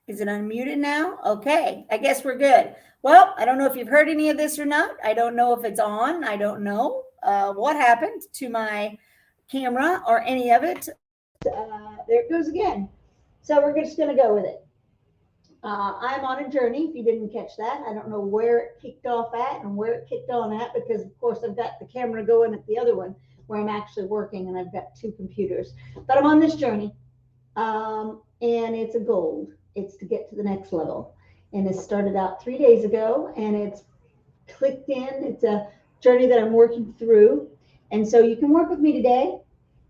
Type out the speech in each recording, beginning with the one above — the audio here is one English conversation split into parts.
Is it unmuted now? Okay, I guess we're good. Well, I don't know if you've heard any of this or not. I don't know if it's on. I don't know what happened to my camera or any of it. There it goes again. So we're just going to go with it. I'm on a journey. If you didn't catch that, I don't know where it kicked off at and where it kicked on at because, of course, I've got the camera going at the other one where I'm actually working and I've got two computers. But I'm on this journey, and it's a goal. It's to get to the next level. And it started out 3 days ago, and it's clicked in. It's a journey that I'm working through. And so you can work with me today.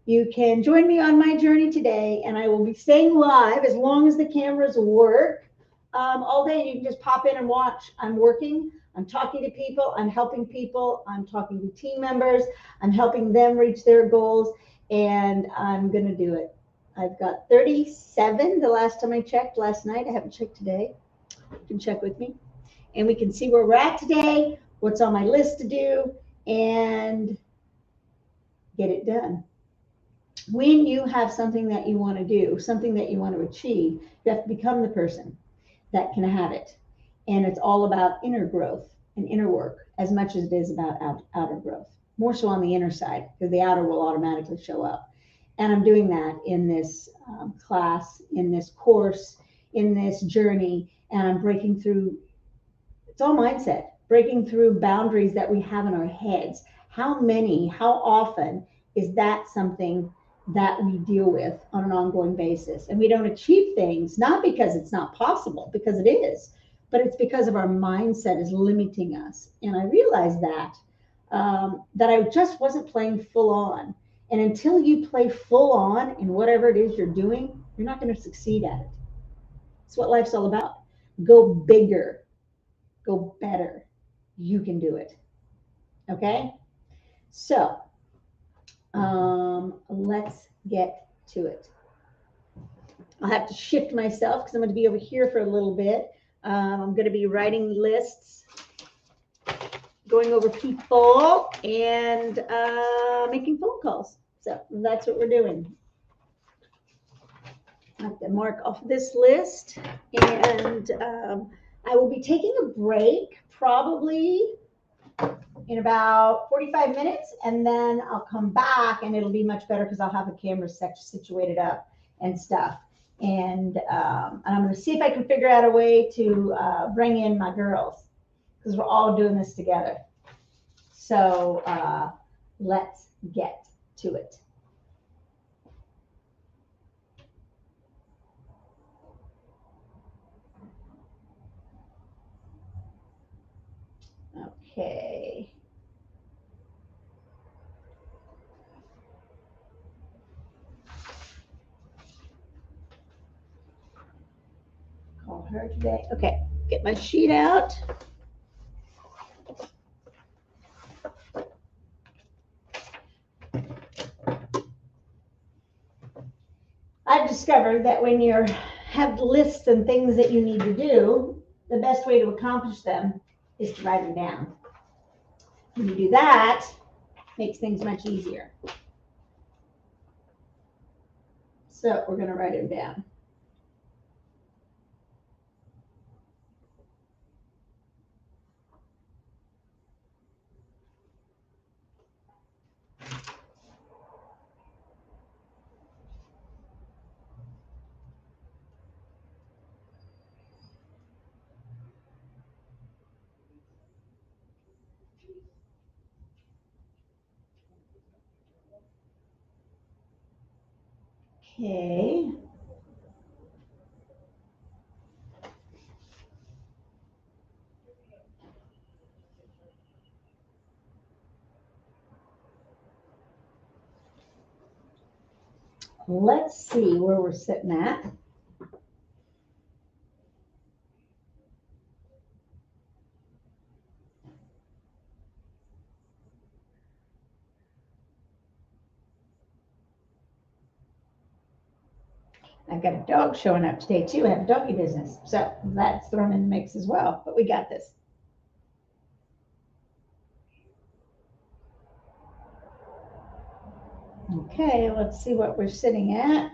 You can join me on my journey today, and I will be staying live as long as the cameras work all day. You can just pop in and watch. I'm working. I'm talking to people. I'm helping people. I'm talking to team members. I'm helping them reach their goals, and I'm going to do it. I've got 37 the last time I checked last night. I haven't checked today. You can check with me, and we can see where we're at today, what's on my list to do, and get it done. When you have something that you want to do, something that you want to achieve, you have to become the person that can have it. And it's all about inner growth and inner work as much as it is about outer growth. More so on the inner side, because the outer will automatically show up. And I'm doing that in this class, in this course, in this journey, and I'm breaking through. It's all mindset, breaking through boundaries that we have in our heads. How often is that something that we deal with on an ongoing basis? And we don't achieve things, not because it's not possible, because it is, but it's because of our mindset is limiting us. And I realized that I just wasn't playing full on. And until you play full on in whatever it is you're doing, you're not going to succeed at it. It's what life's all about. Go bigger, go better. You can do it. Okay? So let's get to it. I'll have to shift myself because I'm going to be over here for a little bit. I'm going to be writing lists, going over people, and making phone calls. So that's what we're doing. I have to mark off this list, and I will be taking a break probably in about 45 minutes, and then I'll come back, and it'll be much better because I'll have the camera situated up and stuff. And I'm going to see if I can figure out a way to bring in my girls because we're all doing this together. So let's get to it. Okay. Call her today. Okay, get my sheet out. I've discovered that when you have lists and things that you need to do, the best way to accomplish them is to write them down. When you do that, it makes things much easier. So we're going to write them down. Okay. Let's see where we're sitting at. I've got a dog showing up today too. I have a doggy business. So that's thrown in the mix as well, but we got this. Okay, let's see what we're sitting at.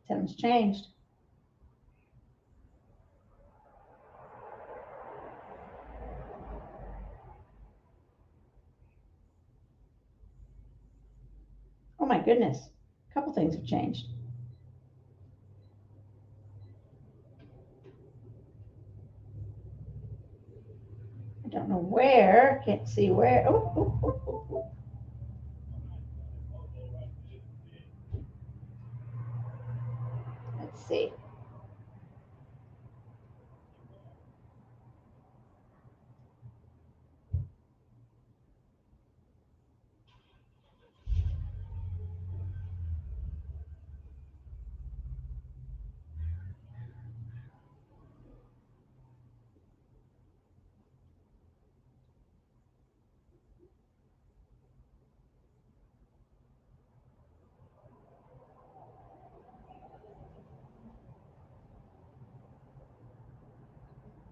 Something's changed. Oh my goodness. A couple things have changed. I don't know where. Can't see where. Oh. Let's see.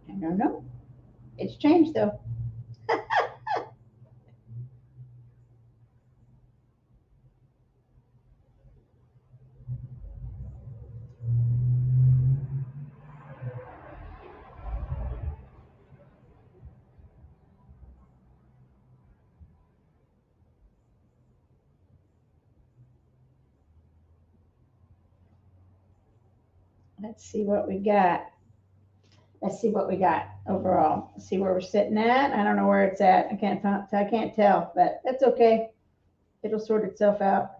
I don't know. It's changed though. Let's see what we got. Let's see what we got overall. Let's see where we're sitting at. I don't know where it's at. I can't tell, but that's okay. It'll sort itself out.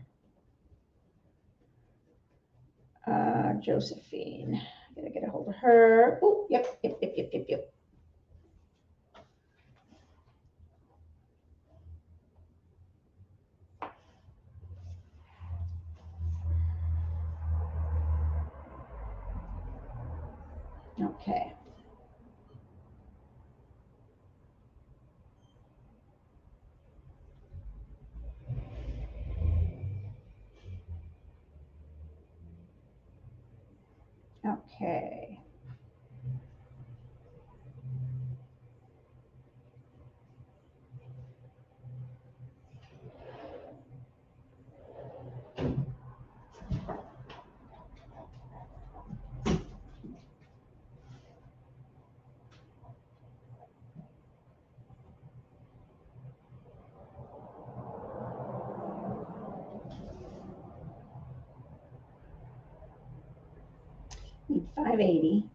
Josephine. I gotta get a hold of her. Oh, yep. Okay. Okay. Need 580.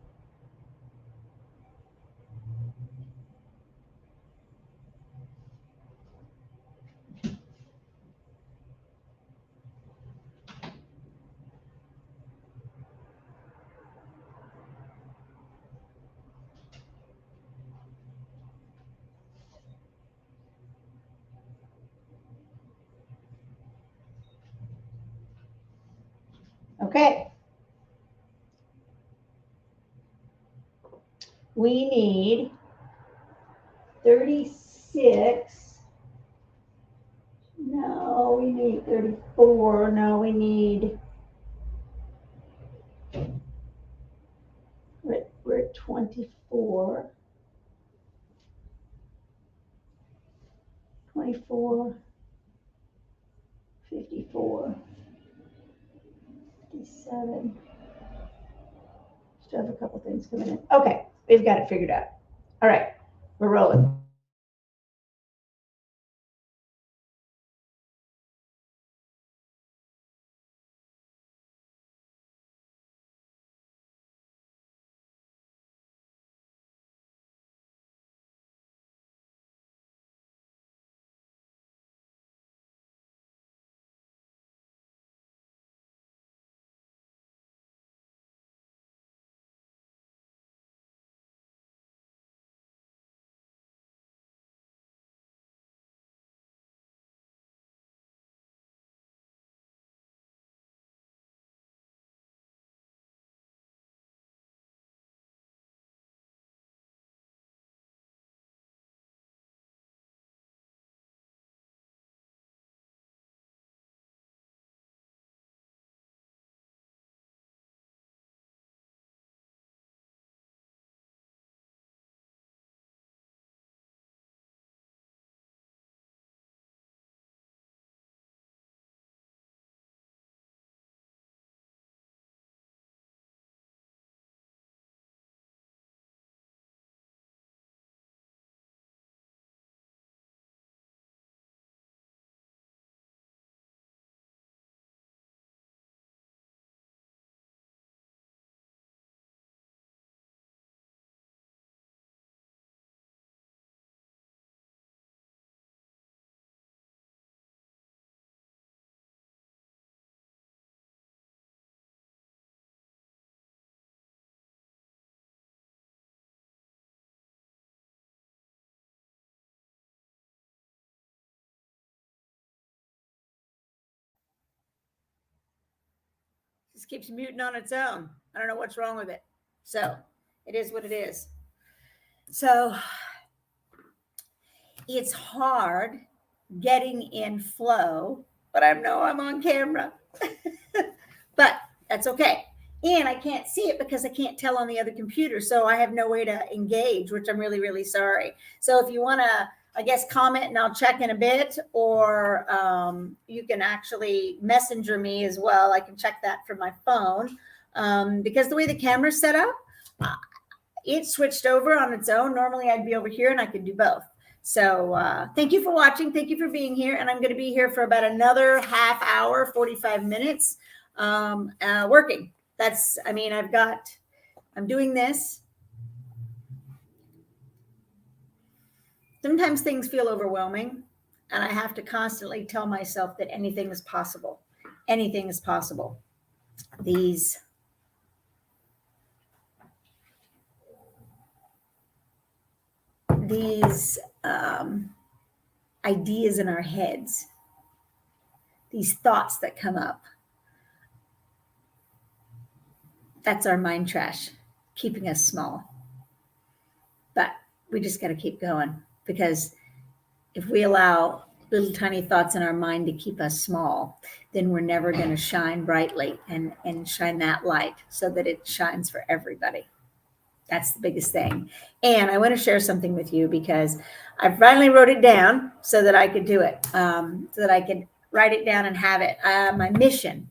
Okay. We need 36. No, we need 34. No, we need. We're at 24. 24. 54. 57. Still have a couple things coming in. Okay, we've got it figured out. All right, we're rolling. just keeps muting on its own. I don't know what's wrong with it. So it is what it is. So it's hard getting in flow, but I know I'm on camera. But that's okay. And I can't see it because I can't tell on the other computer. So I have no way to engage, which I'm really, really sorry. So if you want to, I guess, comment and I'll check in a bit, or you can actually messenger me as well. I can check that from my phone because the way the camera's set up, it switched over on its own. Normally I'd be over here and I could do both. So thank you for watching. Thank you for being here. And I'm going to be here for about another half hour, 45 minutes working. I'm doing this. Sometimes things feel overwhelming and I have to constantly tell myself that anything is possible. Anything is possible. These ideas in our heads, these thoughts that come up, that's our mind trash, keeping us small. But we just got to keep going, because if we allow little tiny thoughts in our mind to keep us small, then we're never going to shine brightly and shine that light so that it shines for everybody. That's the biggest thing. And I want to share something with you because I finally wrote it down so that I could do it, so that I could write it down and have it. My mission.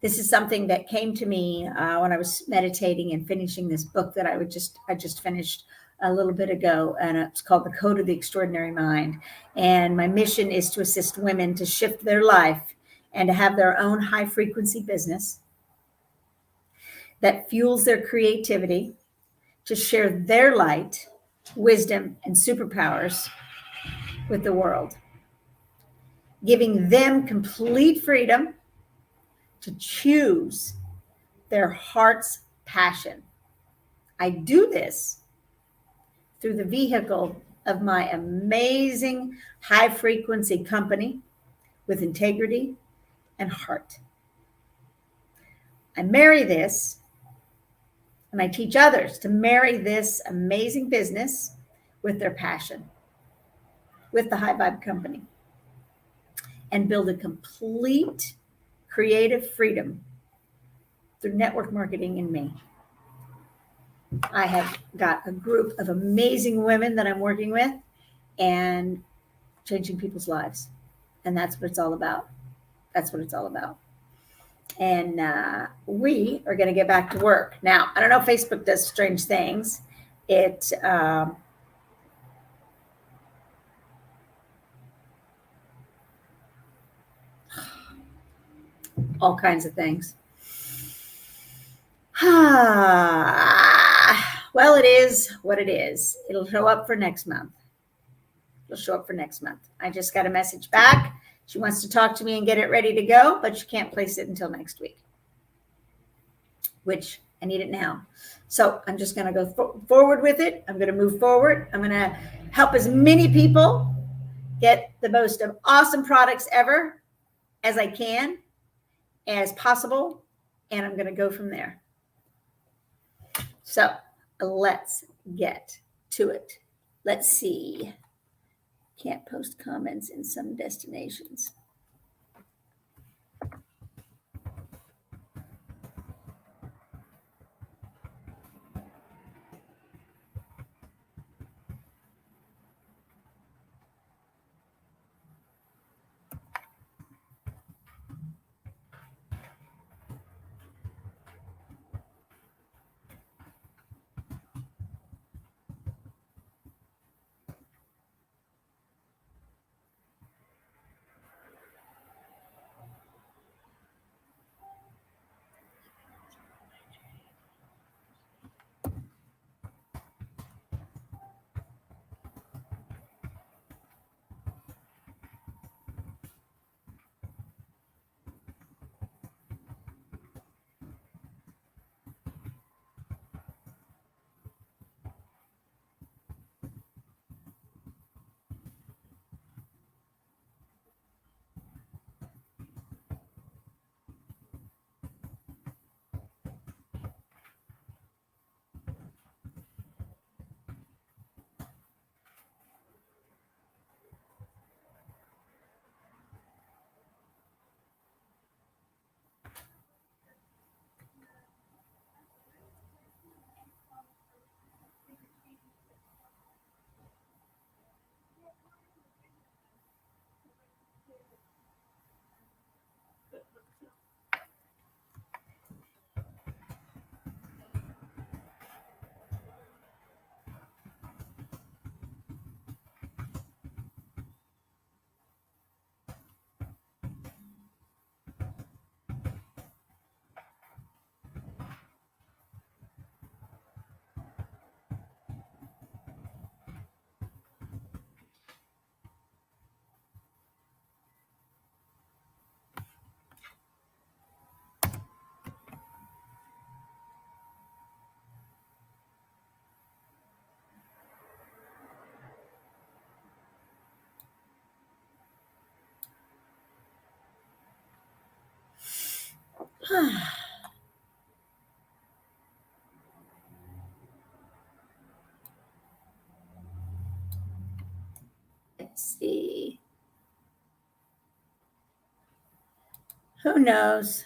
This is something that came to me when I was meditating and finishing this book that I just finished a little bit ago, and it's called The Code of the Extraordinary Mind. And my mission is to assist women to shift their life and to have their own high frequency business that fuels their creativity, to share their light, wisdom, and superpowers with the world, giving them complete freedom to choose their heart's passion. I do this through the vehicle of my amazing high frequency company with integrity and heart. I marry this, and I teach others to marry this amazing business with their passion, with the High Vibe Company, and build a complete creative freedom through network marketing in me. I have got a group of amazing women that I'm working with and changing people's lives. And that's what it's all about. That's what it's all about. And we are going to get back to work. Now, I don't know if Facebook does strange things. It all kinds of things. Well, it is what it is. It'll show up for next month. It'll show up for next month. I just got a message back. She wants to talk to me and get it ready to go, but she can't place it until next week, which I need it now. So I'm just going to go forward with it. I'm going to move forward. I'm going to help as many people get the most awesome products ever as I can, as possible. And I'm going to go from there. So let's get to it. Let's see. Can't post comments in some destinations. Let's see. Who knows?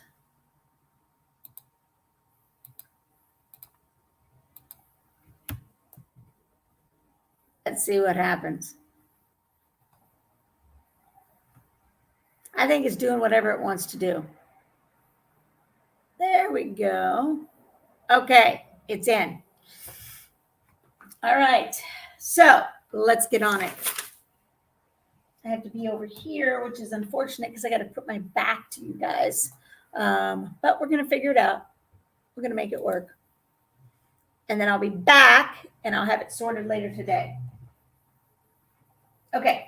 Let's see what happens. I think it's doing whatever it wants to do. There we go. Okay, it's in. All right, so let's get on it. I have to be over here, which is unfortunate because I got to put my back to you guys. But we're going to figure it out. We're going to make it work. And then I'll be back and I'll have it sorted later today. Okay.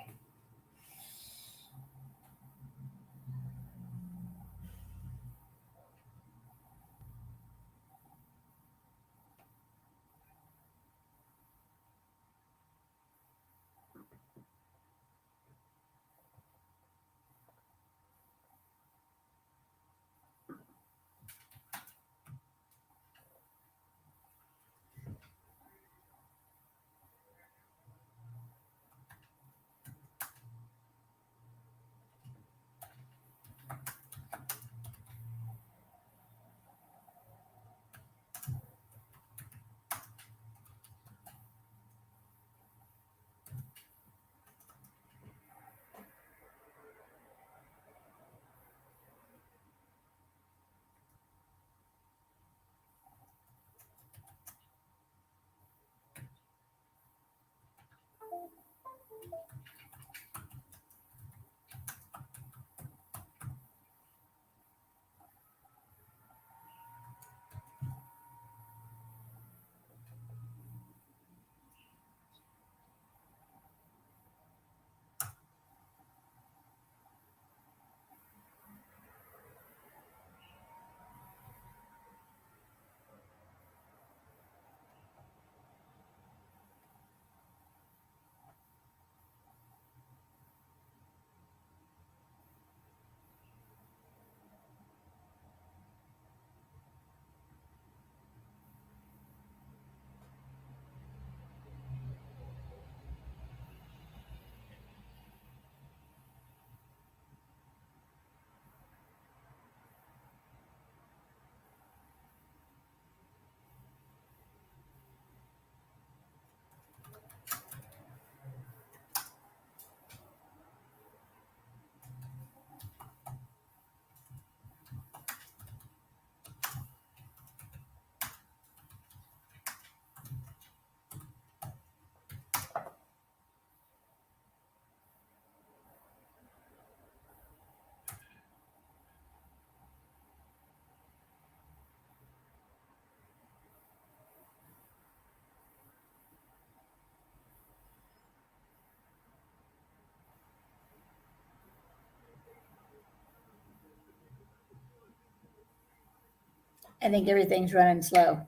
I think everything's running slow.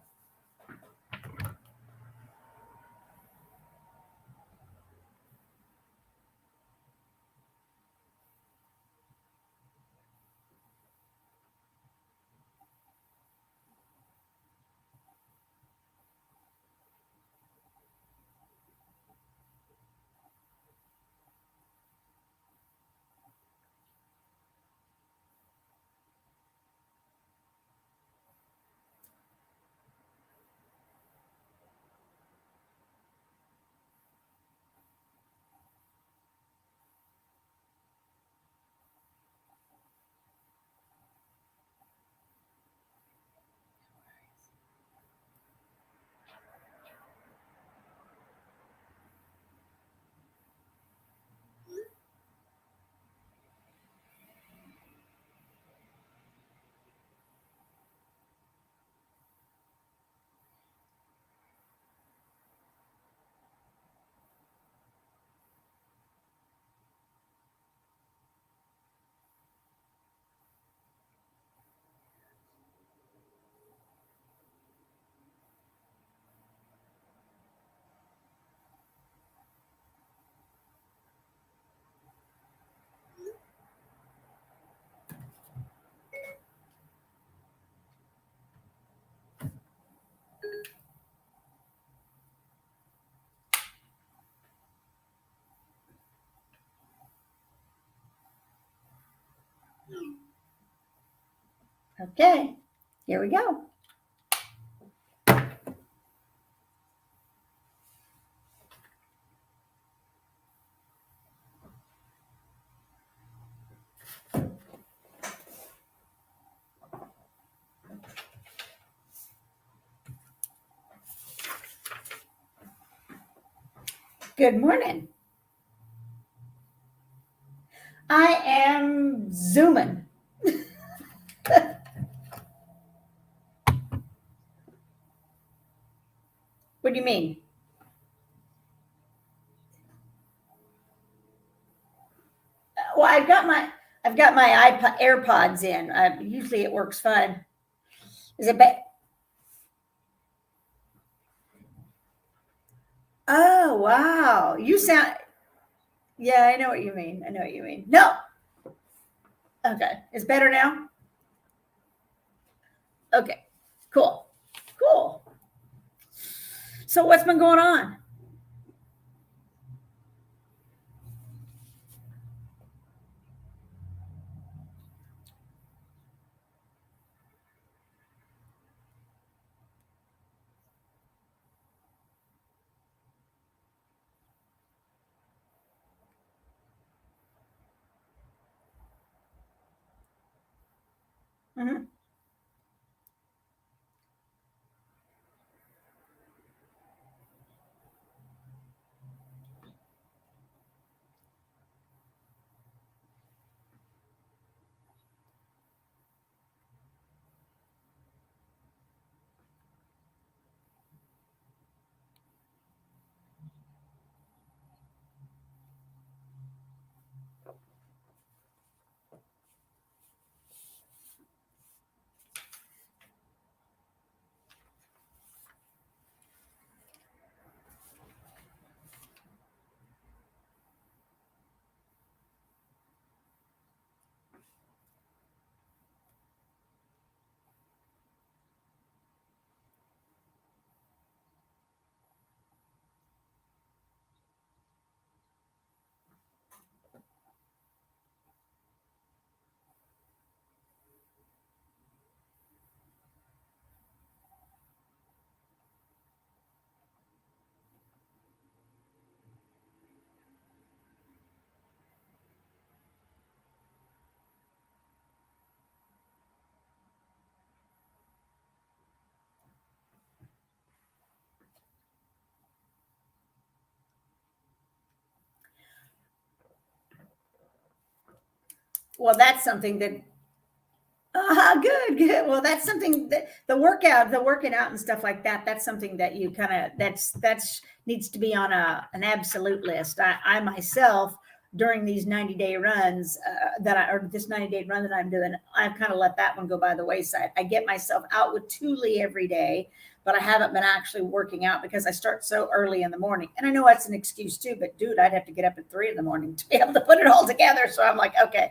Okay, here we go. Good morning. I am zooming. What do you mean? Well, I've got my iPod AirPods in. Usually it works fine. Is it bad? Oh wow, you sound. Yeah, I know what you mean. I know what you mean. No. Okay, it's better now. Okay, cool, cool. So what's been going on? Mhm. Well, that's something that. Good, good. Well, that's something that the working out and stuff like that. That's something that you kind of that's needs to be on an absolute list. I myself during these 90-day runs or this 90-day run that I'm doing, I've kind of let that one go by the wayside. I get myself out with Thule every day, but I haven't been actually working out because I start so early in the morning. And I know that's an excuse too, but dude, I'd have to get up at 3 in the morning to be able to put it all together. So I'm like, okay,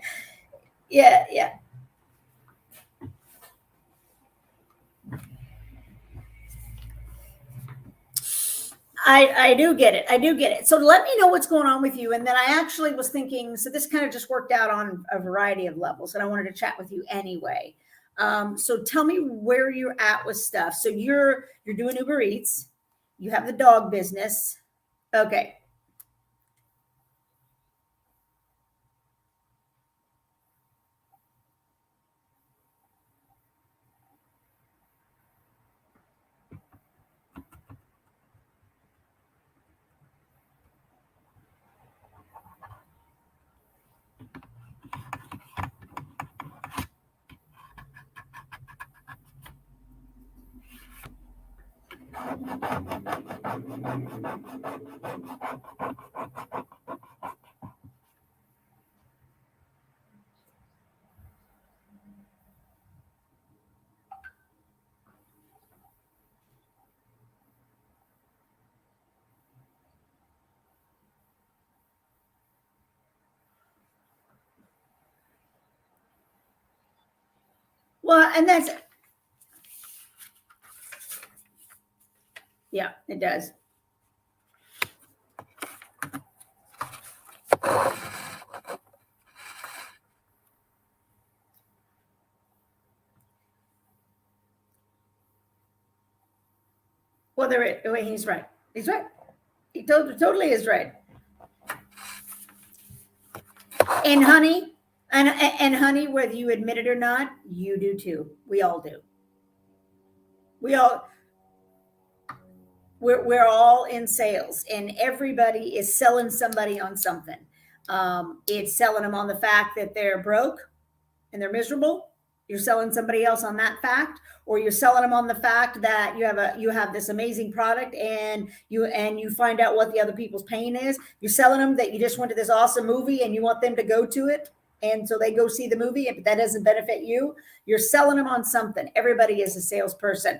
yeah, yeah. I do get it. I do get it. So let me know what's going on with you. And then I actually was thinking, so this kind of just worked out on a variety of levels, and I wanted to chat with you anyway. So tell me where you're at with stuff. So you're doing Uber Eats, you have the dog business. Okay. Well, and that's yeah, it does. there is. Wait, he's right. He's right. He totally is right. And honey, and honey, whether you admit it or not, you do too. We all do. We all we're all in sales, and everybody is selling somebody on something. It's selling them on the fact that they're broke and they're miserable. You're selling somebody else on that fact, or you're selling them on the fact that you have this amazing product, and you find out what the other people's pain is. You're selling them that you just went to this awesome movie and you want them to go to it, and so they go see the movie, but that doesn't benefit you. You're selling them on something. Everybody is a salesperson.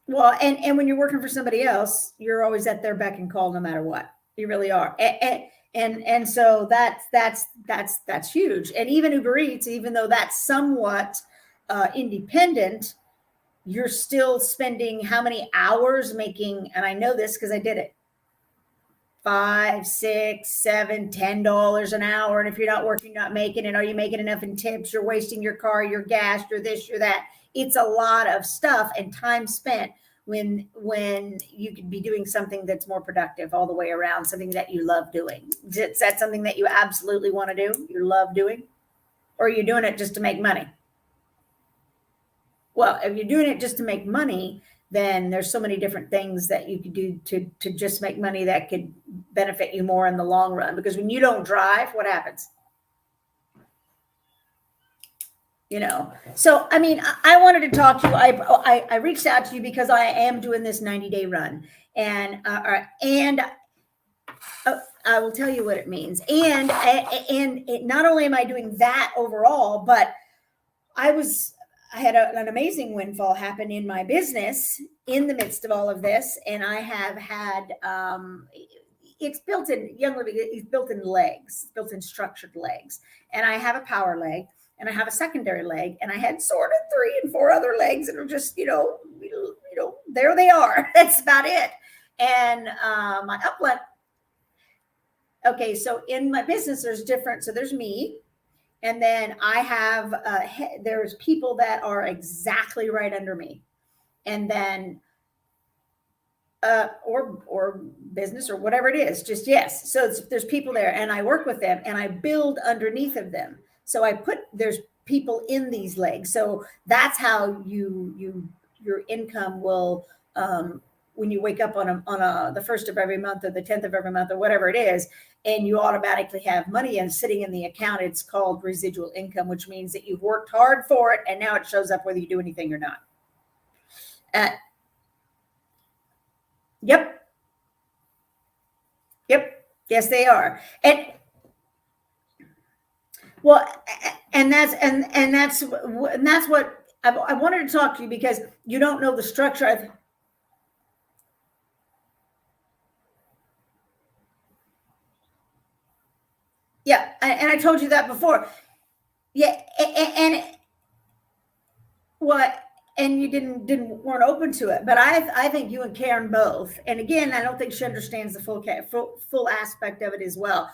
Well, and when you're working for somebody else, you're always at their beck and call no matter what. You really are. And so that's huge. And even Uber Eats, even though that's somewhat independent, you're still spending how many hours making, and I know this because I did it, $5, $6, $7, $10 an hour. And if you're not working, not making it, are you making enough in tips? You're wasting your car, your gas, you're this, you're that. It's a lot of stuff and time spent when you could be doing something that's more productive all the way around, something that you love doing. Is that something that you absolutely want to do? You love doing? Or are you doing it just to make money? Well, if you're doing it just to make money, then there's so many different things that you could do to just make money that could benefit you more in the long run. Because when you don't drive, what happens? So I mean, I wanted to talk to you. I reached out to you because I am doing this 90-day run, and I will tell you what it means. And not only am I doing that overall, but I had an amazing windfall happen in my business in the midst of all of this, and I have had it's built in it's built in legs, built in structured legs, and I have a power leg. And I have a secondary leg, and I had sort of 3 and 4 other legs that are just, there they are. That's about it. And my upland. Okay, so in my business, there's different. So there's me, and then I have there's people that are exactly right under me, and then or business or whatever it is. Just yes. So there's people there, and I work with them, and I build underneath of them. So there's people in these legs. So that's how your income will, when you wake up on the 1st of every month or the 10th of every month or whatever it is, and you automatically have money and sitting in the account, it's called residual income, which means that you've worked hard for it. And now it shows up whether you do anything or not. Yep. Yes, they are. Well, and that's what I wanted to talk to you, because you don't know the structure of. Yeah, and I told you that before. Yeah, and what? And you weren't open to it, but I think you and Karen both. And again, I don't think she understands the full aspect of it as well.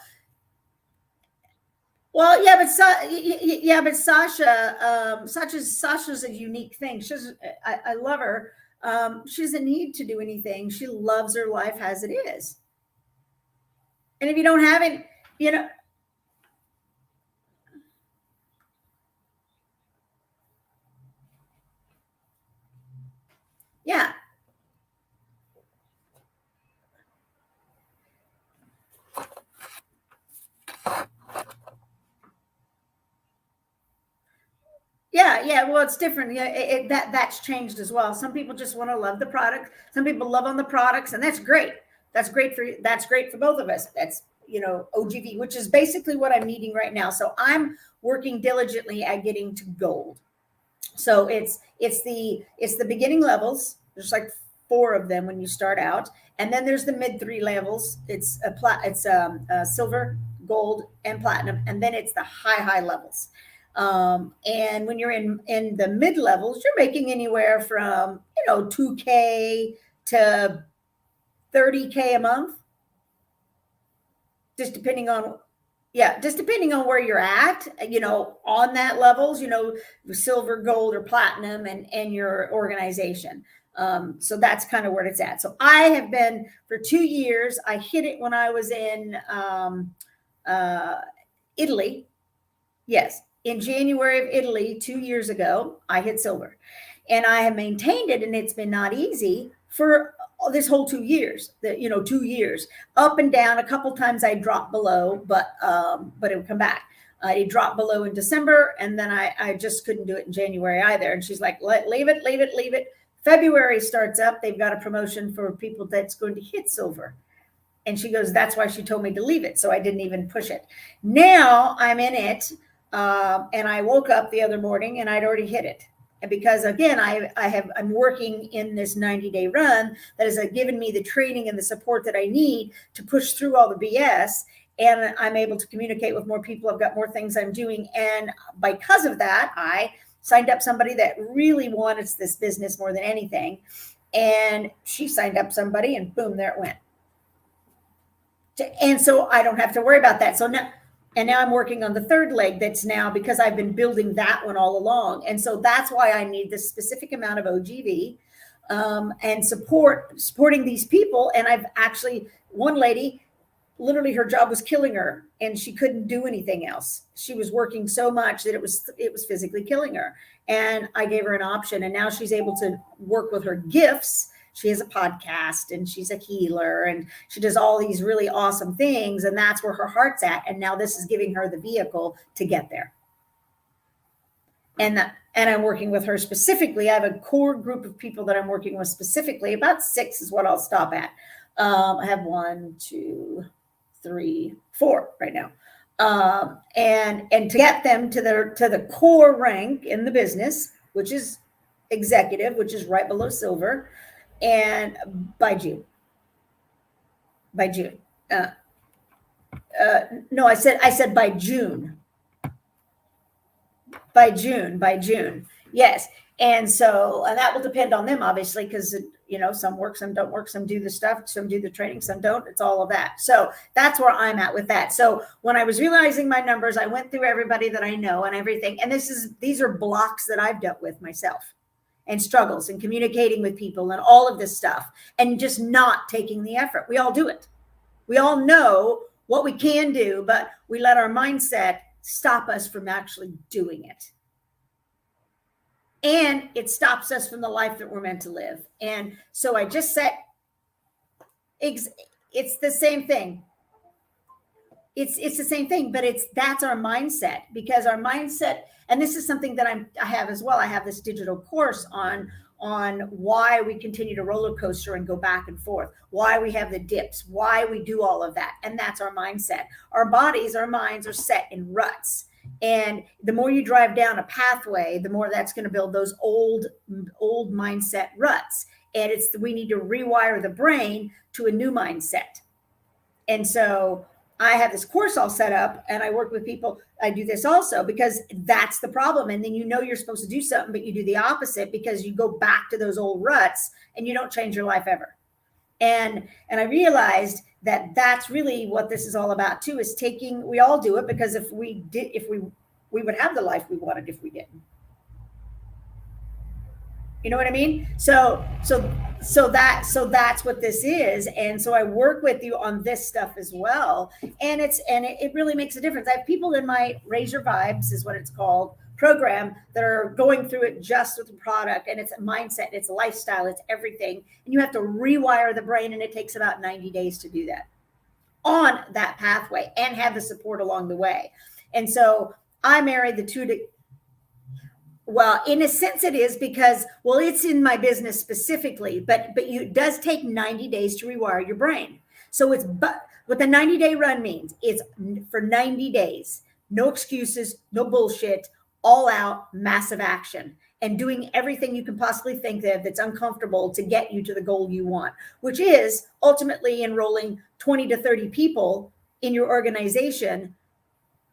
Well, yeah, but Sasha, Sasha's a unique thing. I love her. She doesn't need to do anything. She loves her life as it is. And if you don't have it, yeah. Yeah. Well, it's different. Yeah, that's changed as well. Some people just want to love the product. Some people love on the products, and that's great. That's great for both of us. That's OGV, which is basically what I'm needing right now. So I'm working diligently at getting to gold. So it's the beginning levels. There's like 4 of them when you start out, and then there's the mid 3 levels. It's silver, gold, and platinum, and then it's the high levels. And when you're in the mid levels, you're making anywhere from $2K to $30K a month. just depending on, just depending on where you're at, on that levels, silver, gold, or platinum, and your organization. So that's kind of where it's at. So I have been for 2 years. I hit it when I was in Italy. Yes, in January of Italy 2 years ago, I hit silver, and I have maintained it, and it's been not easy for this whole 2 years. 2 years up and down. A couple times I dropped below, but it would come back. It dropped below in December, and then I just couldn't do it in January either. And she's like, leave it. February starts up. They've got a promotion for people that's going to hit silver. And she goes, that's why she told me to leave it. So I didn't even push it. Now I'm in it. And I woke up the other morning and I'd already hit it. And because again, I'm working in this 90-day run that has given me the training and the support that I need to push through all the BS. And I'm able to communicate with more people. I've got more things I'm doing. And because of that, I signed up somebody that really wanted this business more than anything. And she signed up somebody, and boom, there it went. And so I don't have to worry about that. So now I'm working on the third leg. That's now because I've been building that one all along. And so that's why I need this specific amount of OGV and supporting these people. And I've actually, one lady, literally her job was killing her and she couldn't do anything else. She was working so much that it was physically killing her. And I gave her an option, and now she's able to work with her gifts. She has a podcast, and she's a healer, and she does all these really awesome things. And that's where her heart's at. And now this is giving her the vehicle to get there. And I'm working with her specifically. I have a core group of people that I'm working with specifically. About 6 is what I'll stop at. I have 1, 2, 3, 4 right now. And to get them to the core rank in the business, which is executive, which is right below silver, and by June. No, I said by June. By June. Yes. And so, and that will depend on them, obviously, because, some work, some don't work, some do the stuff, some do the training, some don't. It's all of that. So that's where I'm at with that. So when I was realizing my numbers, I went through everybody that I know and everything. And these are blocks that I've dealt with myself, and struggles and communicating with people and all of this stuff, and just not taking the effort. We all do it. We all know what we can do, but we let our mindset stop us from actually doing it. And it stops us from the life that we're meant to live. And so I just said, it's the same thing. It's the same thing, but that's our mindset, because our mindset, and this is something that I have as well. I have this digital course on why we continue to roller coaster and go back and forth, why we have the dips, why we do all of that. And that's our mindset. Our bodies, our minds are set in ruts. And the more you drive down a pathway, the more that's going to build those old mindset ruts. And we need to rewire the brain to a new mindset. And so I have this course all set up, and I work with people. I do this also because that's the problem. And then you're supposed to do something, but you do the opposite because you go back to those old ruts and you don't change your life ever. And I realized that that's really what this is all about too, is we all do it because if we would have the life we wanted if we didn't. You know what I mean? So that's what this is. And so I work with you on this stuff as well. And it really makes a difference. I have people in my Raise Your Vibes is what it's called program that are going through it just with the product, and it's a mindset, it's a lifestyle, it's everything. And you have to rewire the brain, and it takes about 90 days to do that on that pathway and have the support along the way. And so I married the two well, in a sense it is because, it's in my business specifically, but it does take 90 days to rewire your brain. So what the 90-day run means is for 90 days, no excuses, no bullshit, all out massive action, and doing everything you can possibly think of that's uncomfortable to get you to the goal you want, which is ultimately enrolling 20 to 30 people in your organization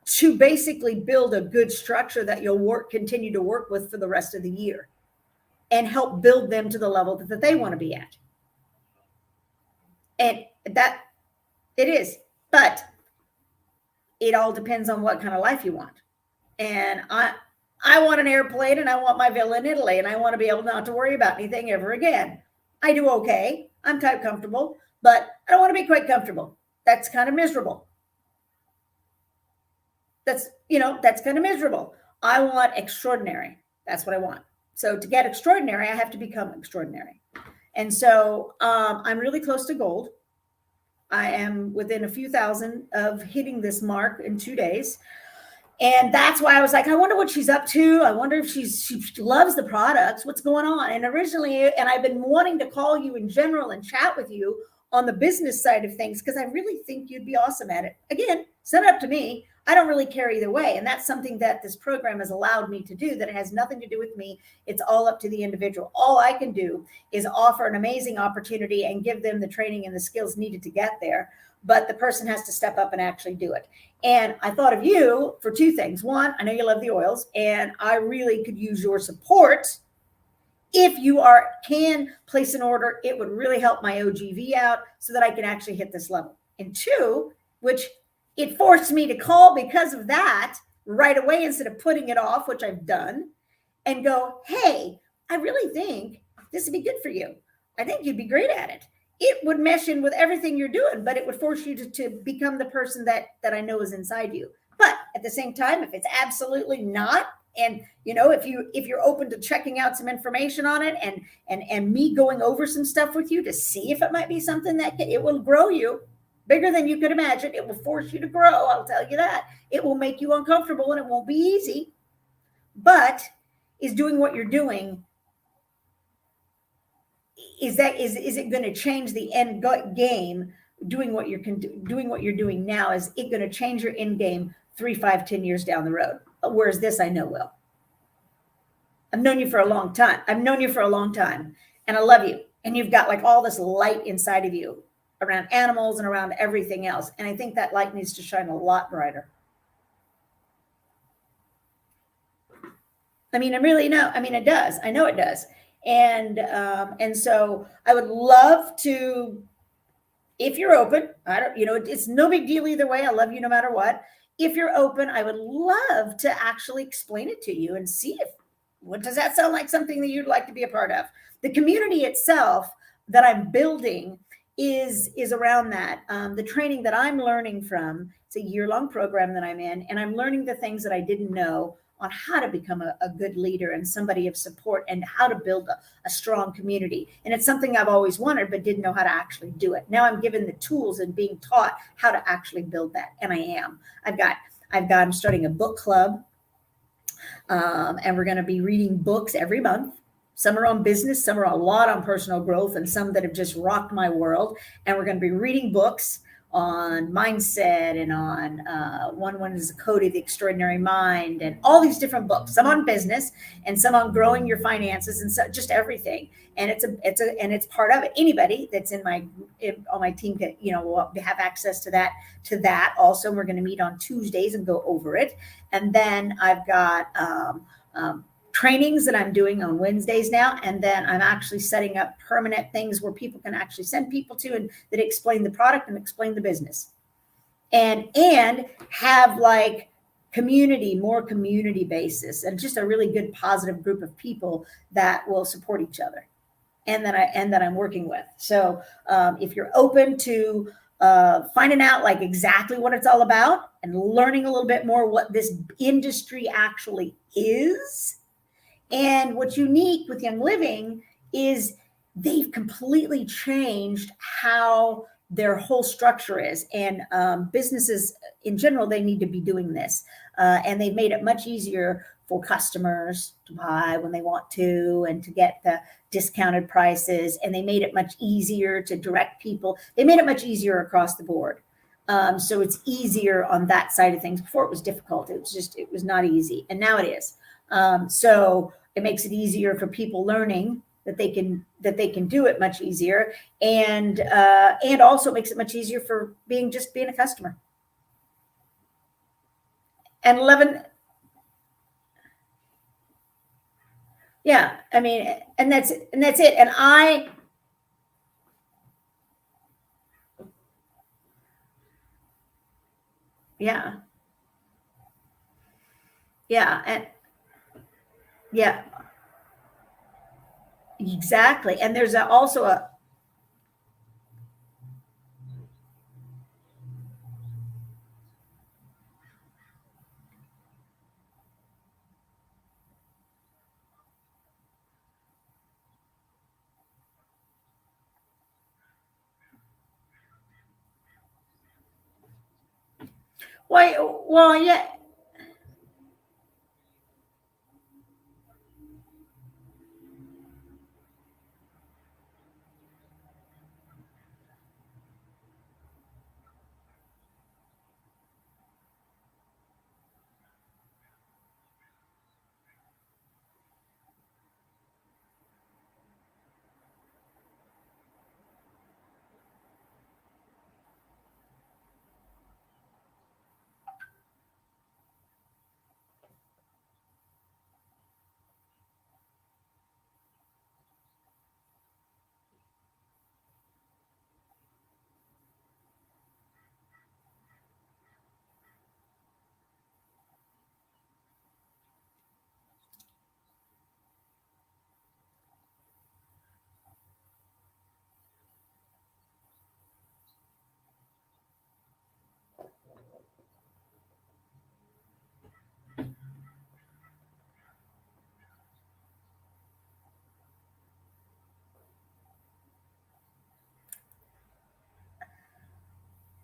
to basically build a good structure that you'll continue to work with for the rest of the year and help build them to the level that they want to be at. And that it is. But it all depends on what kind of life you want. And I want an airplane, and I want my villa in Italy, and I want to be able not to worry about anything ever again. I do okay. I'm type comfortable, but I don't want to be quite comfortable. That's kind of miserable. That's kind of miserable. I want extraordinary. That's what I want. So to get extraordinary, I have to become extraordinary. And so I'm really close to gold. I am within a few thousand of hitting this mark in 2 days. And that's why I was like, I wonder what she's up to. I wonder if she loves the products. What's going on? And originally, and I've been wanting to call you in general and chat with you on the business side of things, because I really think you'd be awesome at it. Again, send it up to me. I don't really care either way. And that's something that this program has allowed me to do, that it has nothing to do with me. It's all up to the individual. All I can do is offer an amazing opportunity and give them the training and the skills needed to get there. But the person has to step up and actually do it. And I thought of you for two things. One, I know you love the oils, and I really could use your support. If you can place an order, it would really help my OGV out so that I can actually hit this level. And two, which it forced me to call because of that right away instead of putting it off, which I've done, and go, hey, I really think this would be good for you. I think you'd be great at it. It would mesh in with everything you're doing, but it would force you to become the person that I know is inside you. But at the same time, if it's absolutely not, and if you're open to checking out some information on it and me going over some stuff with you to see if it might be something that it will grow you bigger than you could imagine. It will force you to grow. I'll tell you that. It will make you uncomfortable and it won't be easy, but is doing what you're doing. Is it going to change the end game? Doing what you're doing now, is it going to change your end game 3, 5, 10 years down the road? Whereas this, I know will. I've known you for a long time. And I love you. And you've got like all this light inside of you around animals and around everything else. And I think that light needs to shine a lot brighter. I mean, it does. I know it does. And so I would love to, if you're open, it's no big deal either way. I love you no matter what. If you're open, I would love to actually explain it to you and see what does that sound like, something that you'd like to be a part of. The community itself that I'm building is around that. The training that I'm learning from, it's a year-long program that I'm in, and I'm learning the things that I didn't know on how to become a good leader and somebody of support, and how to build a strong community. And it's something I've always wanted, but didn't know how to actually do it. Now I'm given the tools and being taught how to actually build that. And I am. I'm starting a book club, and we're going to be reading books every month. Some are on business, some are a lot on personal growth, and some that have just rocked my world. And we're going to be reading books on mindset, and on one is Code of the Extraordinary Mind, and all these different books, some on business and some on growing your finances, and so just everything. And it's part of it. Anybody that's on my team can, will have access to that also. We're going to meet on Tuesdays and go over it. And then I've got trainings that I'm doing on Wednesdays now. And then I'm actually setting up permanent things where people can actually send people to, and that explain the product and explain the business, and have like more community basis, and just a really good positive group of people that will support each other and that I'm working with. So if you're open to finding out like exactly what it's all about and learning a little bit more what this industry actually is. And what's unique with Young Living is they've completely changed how their whole structure is. And businesses in general, they need to be doing this. And they've made it much easier for customers to buy when they want to, and to get the discounted prices. And they made it much easier to direct people. They made it much easier across the board. So it's easier on that side of things. Before it was difficult. It was not easy. And now it is. So it makes it easier for people learning that they can do it much easier, and also makes it much easier for being a customer. And 11, yeah, I mean, and that's it. And yeah. Yeah. And yeah, exactly. And there's also a, well, yeah.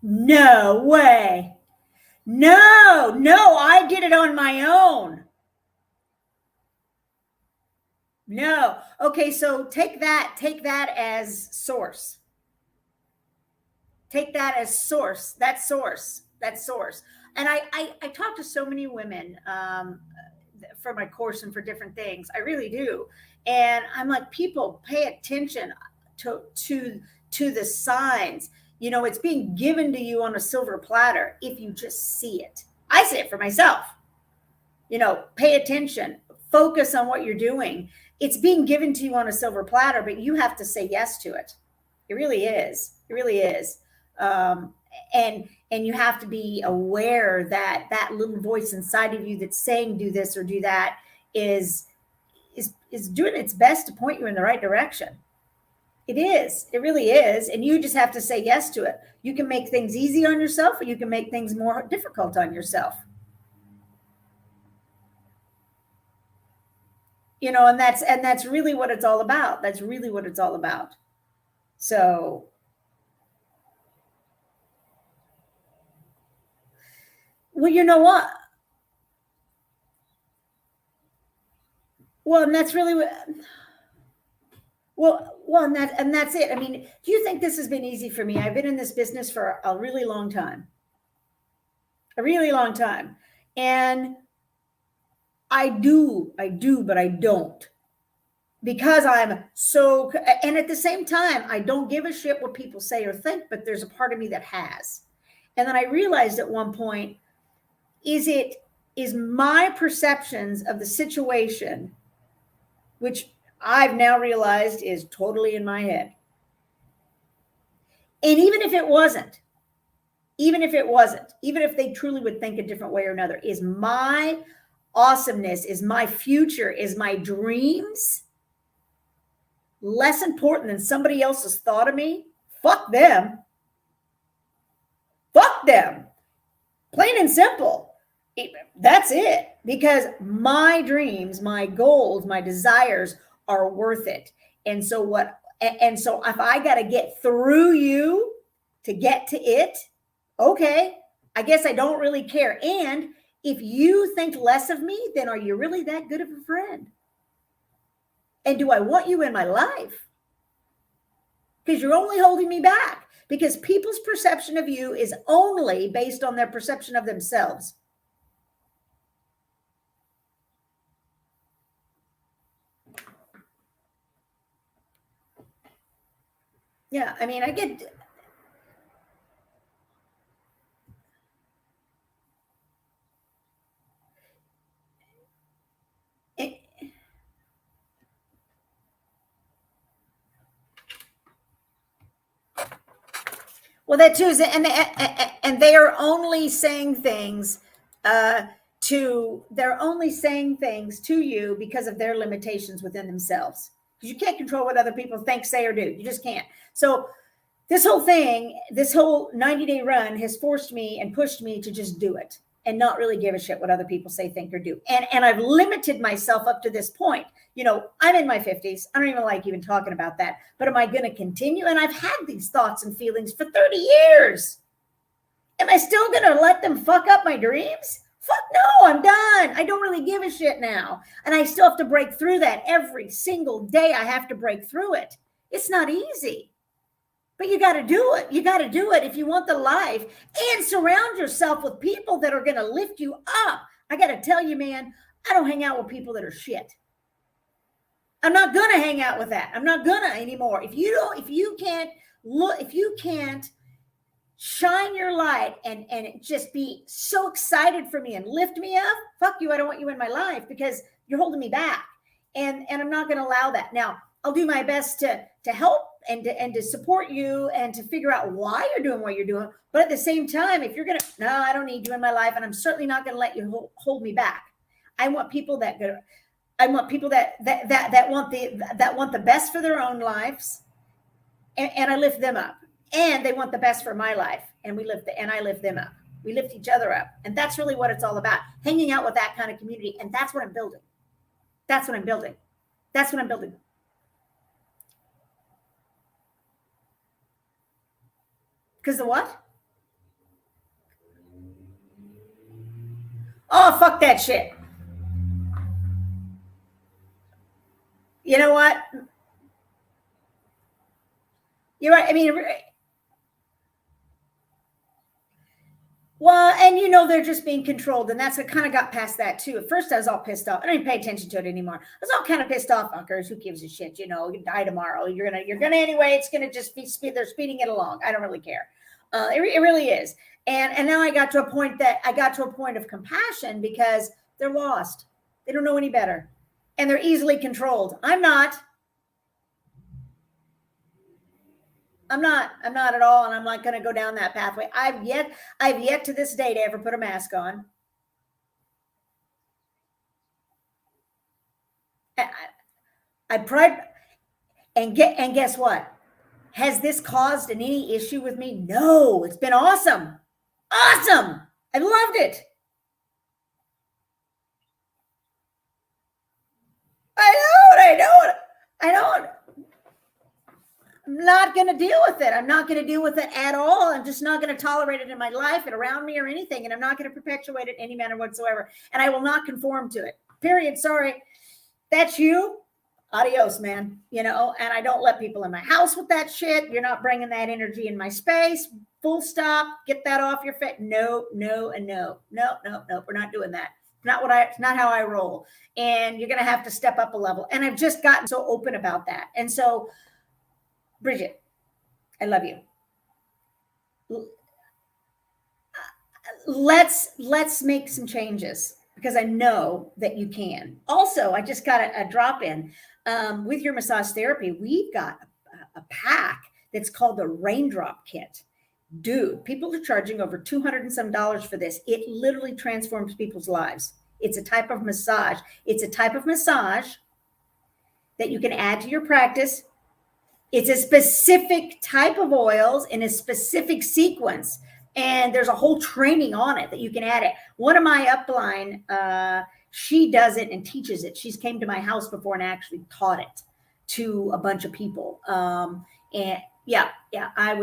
No way. No, no, I did it on my own. No. Okay, so take that as source. Take that as source. That's source. That's source. And I talk to so many women for my course and for different things. I really do. And I'm like, people pay attention to the signs. You know, it's being given to you on a silver platter if you just see it. I see it for myself. You know, pay attention, focus on what you're doing. It's being given to you on a silver platter, but you have to say yes to it. It really is. It really is. Um, and you have to be aware that that little voice inside of you that's saying do this or do that is doing its best to point you in the right direction. It is. It really is. And you just have to say yes to it. You can make things easy on yourself, or you can make things more difficult on yourself. You know, and that's really what it's all about. That's really what it's all about. So, well, you know what? Well, and that's really what. Well, and that's it. I mean, do you think this has been easy for me? I've been in this business for a really long time, a really long time, and I do, but I don't because I'm so. And at the same time, I don't give a shit what people say or think, but there's a part of me that has. And then I realized at one point, is it is my perceptions of the situation, which I've now realized is totally in my head. And even if they truly would think a different way or another, is my awesomeness, is my future, is my dreams less important than somebody else's thought of me? Fuck them. Fuck them. Plain and simple. That's it. Because my dreams, my goals, my desires are worth it. And so if I got to get through you to get to it, okay, I guess I don't really care. And if you think less of me, then are you really that good of a friend? And do I want you in my life? Because you're only holding me back. Because people's perception of you is only based on their perception of themselves. Yeah, I mean, I get. It, well, that too is, and they are only saying things uh, they're only saying things to you because of their limitations within themselves. Because you can't control what other people think, say, or do. You just can't. So this whole thing, this whole 90-day run has forced me and pushed me to just do it and not really give a shit what other people say, think, or do. And I've limited myself up to this point. You know, I'm in my 50s. I don't even like even talking about that. But am I going to continue? And I've had these thoughts and feelings for 30 years. Am I still going to let them fuck up my dreams? Fuck no, I'm done. I don't really give a shit now. And I still have to break through that every single day. I have to break through it. It's not easy. But you got to do it. You got to do it if you want the life, and surround yourself with people that are going to lift you up. I got to tell you, man, I don't hang out with people that are shit. I'm not going to hang out with that. I'm not going to anymore. If you can't shine your light and just be so excited for me and lift me up, fuck you. I don't want you in my life because you're holding me back. And I'm not going to allow that. Now, I'll do my best to help and to support you and to figure out why you're doing what you're doing. But at the same time, if you're no, I don't need you in my life, and I'm certainly not going to let you hold me back. I want people that want the best for their own lives, and I lift them up, and they want the best for my life, and I lift them up. We lift each other up, and that's really what it's all about. Hanging out with that kind of community, and that's what I'm building. That's what I'm building. That's what I'm building. Because the what? Oh, fuck that shit. You know what? You're right. I mean, well, and you know, they're just being controlled. And that's what kind of got past that too. At first I was all pissed off. I don't even pay attention to it anymore. I was all kind of pissed off. Fuckers, who gives a shit? You know, you die tomorrow. You're gonna anyway. It's gonna just be they're speeding it along. I don't really care. It really is. And now I got to a point of compassion because they're lost. They don't know any better. And they're easily controlled. I'm not at all. And I'm not going to go down that pathway. I've yet to this day to ever put a mask on. I pride, and guess what? Has this caused any issue with me? No, it's been awesome. Awesome. I loved it. I don't. I'm not going to deal with it. I'm not going to deal with it at all. I'm just not going to tolerate it in my life and around me or anything. And I'm not going to perpetuate it in any manner whatsoever. And I will not conform to it. Period. Sorry. That's you. Adios, man. You know, and I don't let people in my house with that shit. You're not bringing that energy in my space. Full stop. Get that off your face. No, and no. We're not doing that. It's not how I roll. And you're going to have to step up a level. And I've just gotten so open about that. And so, Bridget, I love you. Let's make some changes because I know that you can. Also, I just got a drop in with your massage therapy. We've got a pack that's called the Raindrop Kit. Dude, people are charging over $200 and some for this. It literally transforms people's lives. It's a type of massage. It's a type of massage that you can add to your practice. It's a specific type of oils in a specific sequence. And there's a whole training on it that you can add it. One of my upline, she does it and teaches it. She's came to my house before and actually taught it to a bunch of people. And yeah, I've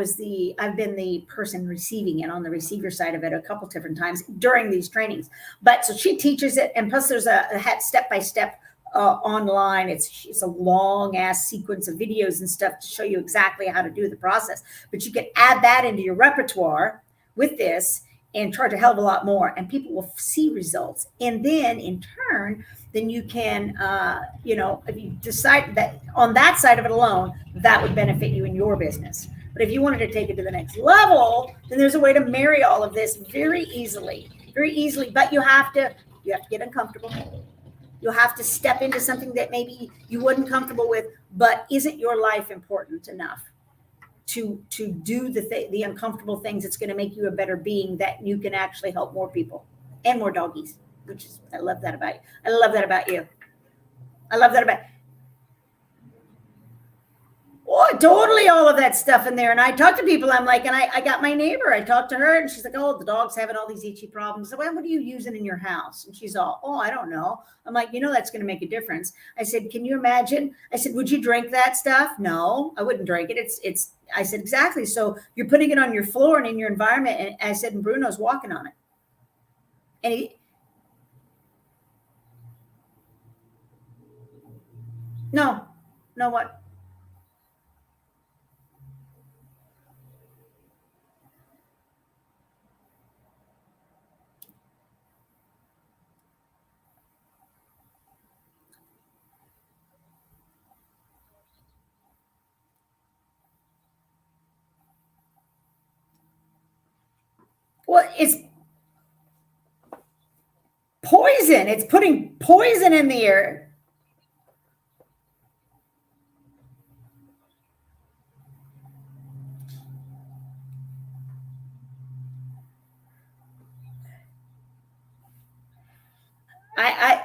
been the person receiving it on the receiver side of it a couple different times during these trainings. But so she teaches it. And plus there's a step-by-step online. It's a long ass sequence of videos and stuff to show you exactly how to do the process. But you can add that into your repertoire with this and charge a hell of a lot more, and people will see results. And then in turn, then you can, if you decide that on that side of it alone, that would benefit you in your business. But if you wanted to take it to the next level, then there's a way to marry all of this very easily. But you have to get uncomfortable. You'll have to step into something that maybe you wasn't comfortable with, but isn't your life important enough to do the uncomfortable things that's going to make you a better being that you can actually help more people and more doggies. which is, I love that about you. I love that about you. I love that about. Oh, totally all of that stuff in there. And I talk to people, I'm like, and I got my neighbor, I talked to her and she's like, oh, the dog's having all these itchy problems. So what are you using in your house? And she's all, oh, I don't know. I'm like, that's going to make a difference. I said, can you imagine? I said, would you drink that stuff? No, I wouldn't drink it. I said, exactly. So you're putting it on your floor and in your environment. And I said, and Bruno's walking on it. And no, what? Well, it's poison. It's putting poison in the air. I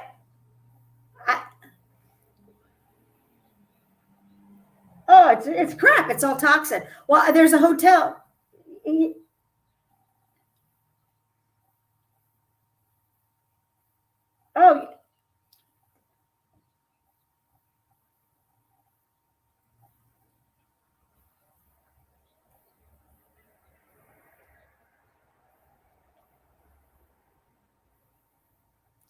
Oh, it's crap. It's all toxin. Well, there's a hotel. Oh,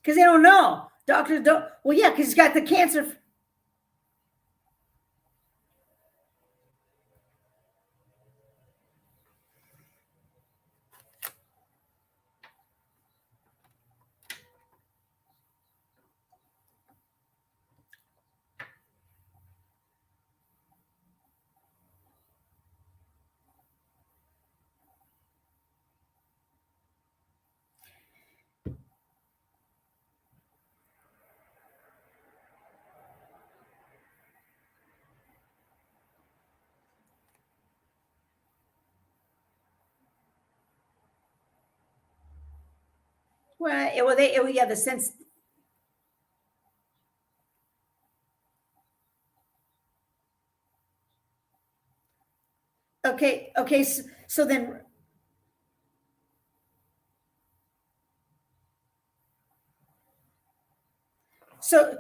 because they don't know. Doctors don't. Well, yeah, because he's got the cancer. Yeah, the sense. Okay. So then, so,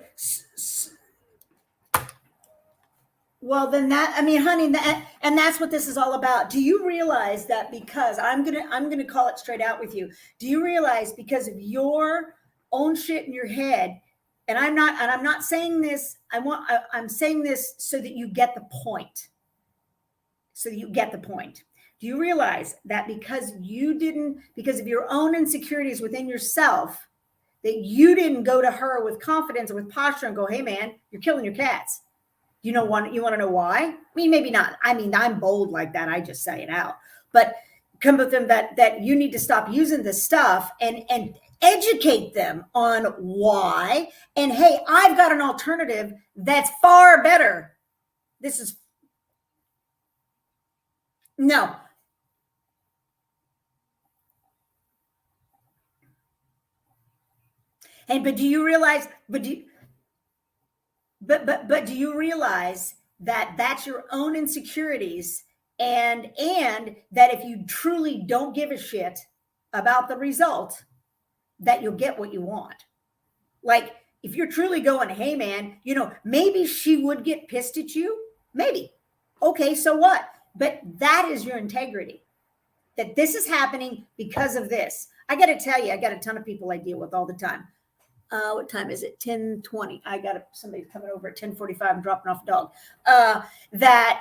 well, then I mean, honey, and that's what this is all about. Do you realize that because I'm gonna call it straight out with you? Do you realize because of your own shit in your head, and I'm not saying this. I'm saying this so that you get the point. So that you get the point. Do you realize that because of your own insecurities within yourself, that you didn't go to her with confidence and with posture and go, "Hey, man, you're killing your cats." You want to know why? I mean, maybe not. I mean, I'm bold like that. I just say it out. But come with them that you need to stop using this stuff and educate them on why. And hey, I've got an alternative that's far better. This is no. And but do you realize? But do you realize that that's your own insecurities, and that if you truly don't give a shit about the result, that you'll get what you want. Like if you're truly going, hey man, maybe she would get pissed at you, maybe. Okay, so what? But that is your integrity. That this is happening because of this. I got to tell you, I got a ton of people I deal with all the time. What time is it? 10:20. I got somebody coming over at 10:45 and dropping off a dog. That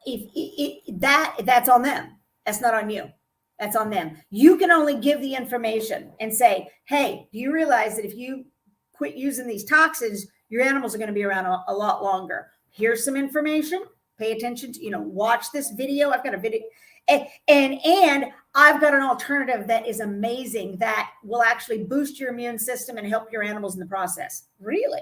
if that's on them. That's not on you. That's on them. You can only give the information and say, hey, do you realize that if you quit using these toxins, your animals are going to be around a lot longer? Here's some information. Pay attention to, watch this video. I've got a video. And I've got an alternative that is amazing that will actually boost your immune system and help your animals in the process. Really?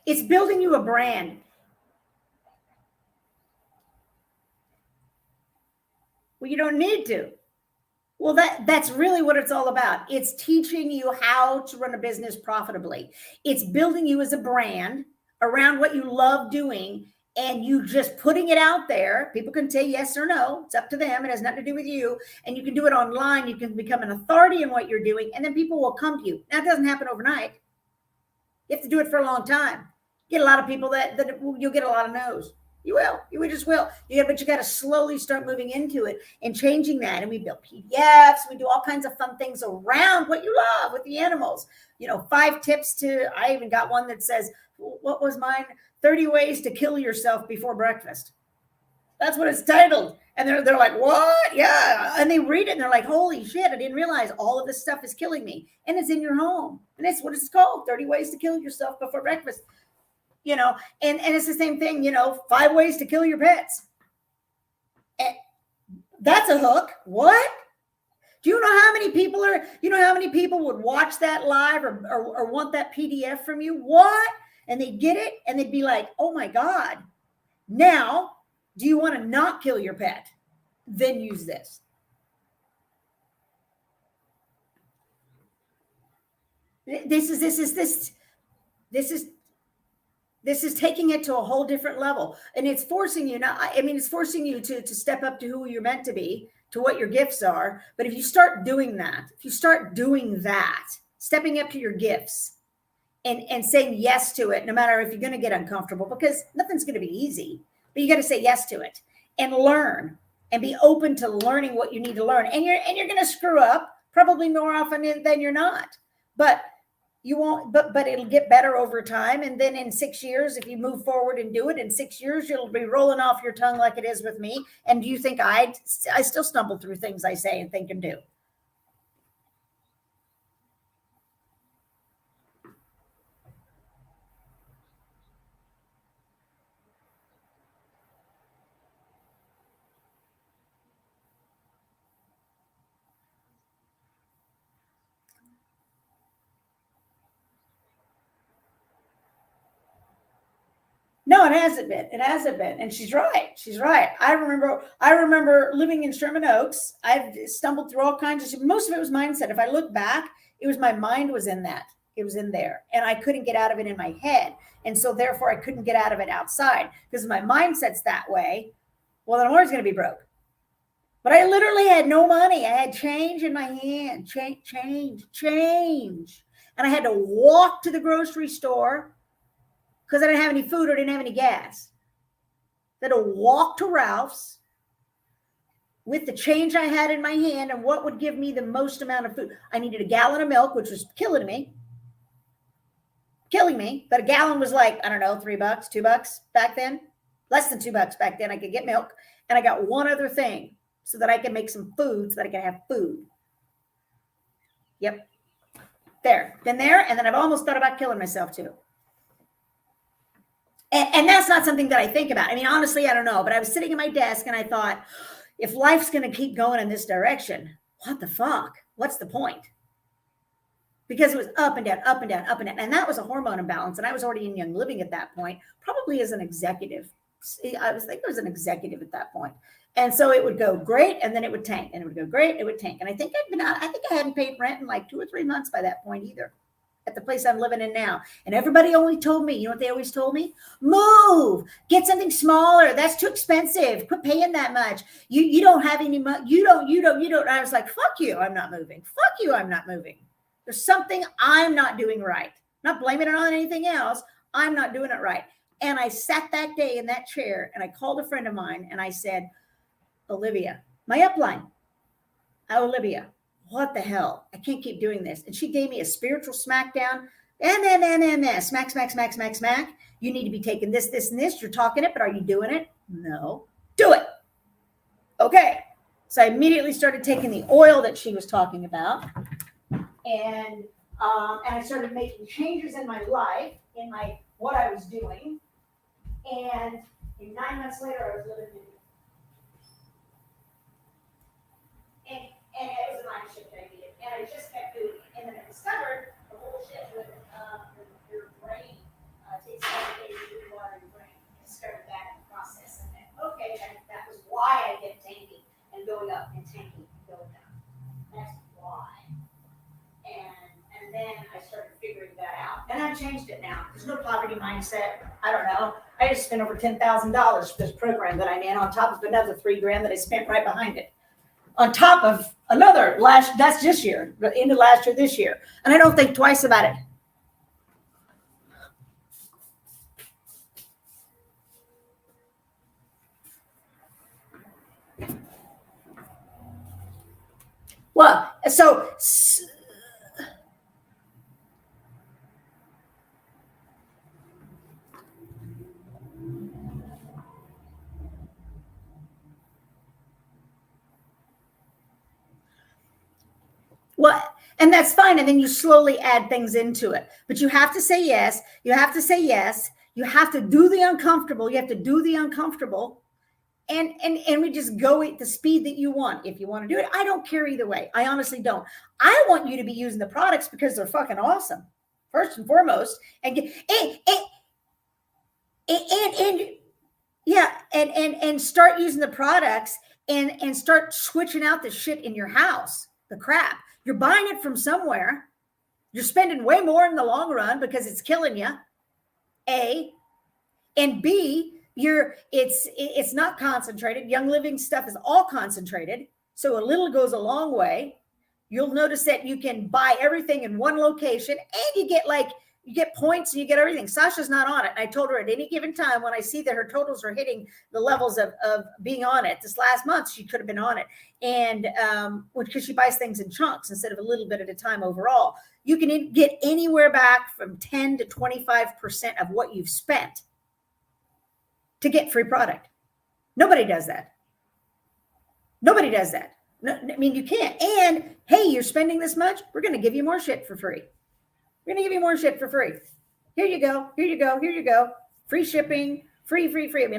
It's building you a brand. Well, you don't need to. Well, that's really what it's all about. It's teaching you how to run a business profitably. It's building you as a brand around what you love doing, and you just putting it out there. People can say yes or no. It's up to them. It has nothing to do with you. And you can do it online. You can become an authority in what you're doing, and then people will come to you. Now, it doesn't happen overnight. You have to do it for a long time. Get a lot of people that you'll get a lot of no's. You will. You just will. But you got to slowly start moving into it and changing that. And we build PDFs. We do all kinds of fun things around what you love with the animals. 5 tips to, I even got one that says, what was mine? 30 ways to kill yourself before breakfast. That's what it's titled. And they're like, what? Yeah. And they read it and they're like, holy shit, I didn't realize all of this stuff is killing me. And it's in your home. And that's what it's called, 30 ways to kill yourself before breakfast. And it's the same thing, 5 ways to kill your pets. And that's a hook. What? Do you know how many people would watch that live or want that PDF from you? What? And they'd get it and they'd be like, oh my God. Now, do you want to not kill your pet? Then use this. This is taking it to a whole different level. And it's forcing you it's forcing you to step up to who you're meant to be, to what your gifts are. But if you start doing that, stepping up to your gifts and saying yes to it, no matter if you're going to get uncomfortable, because nothing's going to be easy, but you got to say yes to it and learn and be open to learning what you need to learn. And you're going to screw up probably more often than you're not, but you won't, but it'll get better over time. And then in 6 years, if you move forward and do it, in 6 years, you'll be rolling off your tongue like it is with me. And do you think I still stumble through things I say and think and do? No, it hasn't been. It hasn't been. And she's right. She's right. I remember living in Sherman Oaks. I've stumbled through all kinds of, most of it was mindset. If I look back, it was my mind was in that. It was in there. And I couldn't get out of it in my head. And so therefore I couldn't get out of it outside because my mindset's that way. Well, then I'm always going to be broke. But I literally had no money. I had change in my hand. Change. And I had to walk to the grocery store because I didn't have any food or didn't have any gas. I had to walk to Ralph's with the change I had in my hand and what would give me the most amount of food. I needed a gallon of milk, which was killing me. But a gallon was like, I don't know, $3, $2 back then. Less than $2 back then. I could get milk. And I got one other thing so that I could make some food so that I could have food. Yep. Been there. And then I've almost thought about killing myself too. And that's not something that I think about. I mean, honestly, I don't know. But I was sitting at my desk and I thought, if life's going to keep going in this direction, what the fuck? What's the point? Because it was up and down, up and down, up and down. And that was a hormone imbalance. And I was already in Young Living at that point, probably as an executive. I was an executive at that point. And so it would go great. And then it would tank. And it would go great. It would tank. And I think I hadn't paid rent in like 2 or 3 months by that point either. At the place I'm living in now. And everybody only told me, you know what they always told me? Move, get something smaller. That's too expensive. Quit paying that much. You don't have any money. You don't. And I was like, fuck you. I'm not moving. Fuck you. I'm not moving. There's something I'm not doing right. Not blaming it on anything else. I'm not doing it right. And I sat that day in that chair and I called a friend of mine and I said, Olivia, my upline, Olivia, what the hell? I can't keep doing this. And she gave me a spiritual smackdown. Smack. You need to be taking this, this, and this. You're talking it, but are you doing it? No. Do it. Okay. So I immediately started taking the oil that she was talking about. And I started making changes in my life, in what I was doing. And 9 months later, I was living in and it was a mind shift I needed. And I just kept doing it. And then I discovered the whole shit with your brain takes changed it now. There's no poverty mindset. I don't know. I just spent over $10,000 for this program that I'm in, on top of another $3,000 that I spent right behind it, on top of another that's this year, the end of last year, this year. And I don't think twice about it. Well, so well, and that's fine. And then you slowly add things into it. But you have to say yes. You have to say yes. You have to do the uncomfortable. You have to do the uncomfortable. And we just go at the speed that you want. If you want to do it, I don't care either way. I honestly don't. I want you to be using the products because they're fucking awesome, first and foremost. And yeah, and start using the products and start switching out the shit in your house, the crap. You're buying it from somewhere. You're spending way more in the long run because it's killing you. A, and B, it's not concentrated. Young Living stuff is all concentrated, so a little goes a long way. You'll notice that you can buy everything in one location, and you get points and you get everything. Sasha's not on it. I told her at any given time, when I see that her totals are hitting the levels of being on it, this last month she could have been on it, and because she buys things in chunks instead of a little bit at a time overall. You can get anywhere back from 10 to 25% of what you've spent to get free product. Nobody does that. Nobody does that. No, I mean, you can't. And hey, you're spending this much, we're going to give you more shit for free. We're going to give you more shit for free. Here you go. Here you go. Here you go. Free shipping. Free.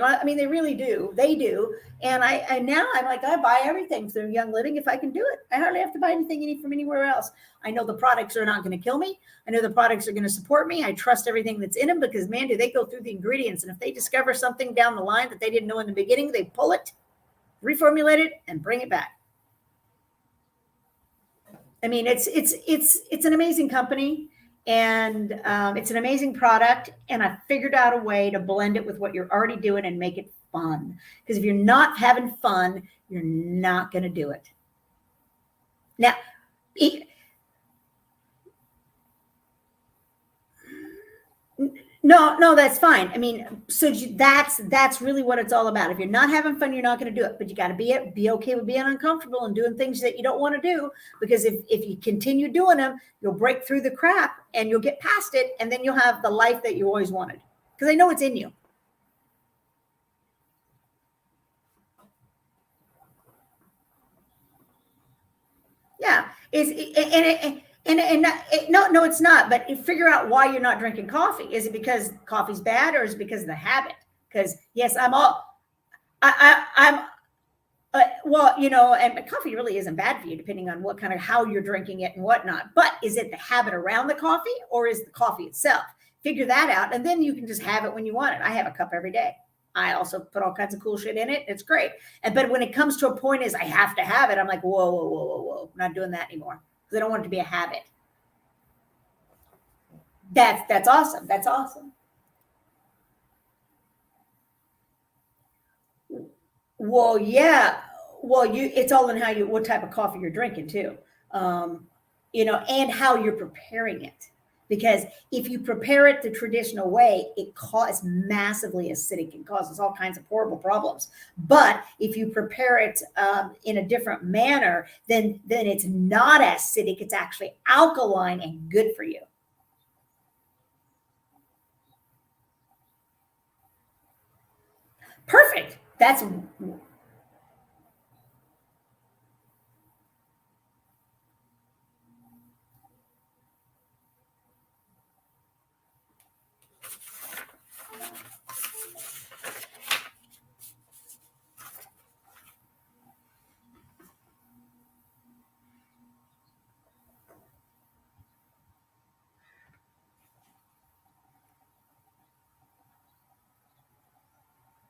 I mean, they really do. They do. And now I'm like, I buy everything through Young Living if I can do it. I hardly have to buy anything from anywhere else. I know the products are not going to kill me. I know the products are going to support me. I trust everything that's in them because, man, do they go through the ingredients. And if they discover something down the line that they didn't know in the beginning, they pull it, reformulate it, and bring it back. I mean, it's an amazing company. And it's an amazing product. And I figured out a way to blend it with what you're already doing and make it fun. Because if you're not having fun, you're not going to do it. Now, no, that's fine. I mean, so that's really what it's all about. If you're not having fun, you're not going to do it. But you got to be okay with being uncomfortable and doing things that you don't want to do. Because if you continue doing them, you'll break through the crap and you'll get past it, and then you'll have the life that you always wanted. Because I know it's in you. Yeah, no, it's not. But figure out why you're not drinking coffee. Is it because coffee's bad, or is it because of the habit? Because yes, I'm well, you know, and coffee really isn't bad for you, depending on what kind of how you're drinking it and whatnot. But is it the habit around the coffee, or is the coffee itself? Figure that out, and then you can just have it when you want it. I have a cup every day. I also put all kinds of cool shit in it. It's great. But when it comes to a point is I have to have it, I'm like, whoa. I'm not doing that anymore because I don't want it to be a habit. That's awesome. That's awesome. Well, yeah. Well, it's all in what type of coffee you're drinking too. You know, and how you're preparing it. Because if you prepare it the traditional way, it is massively acidic and causes all kinds of horrible problems. But if you prepare it in a different manner, then it's not acidic. It's actually alkaline and good for you. Perfect. That's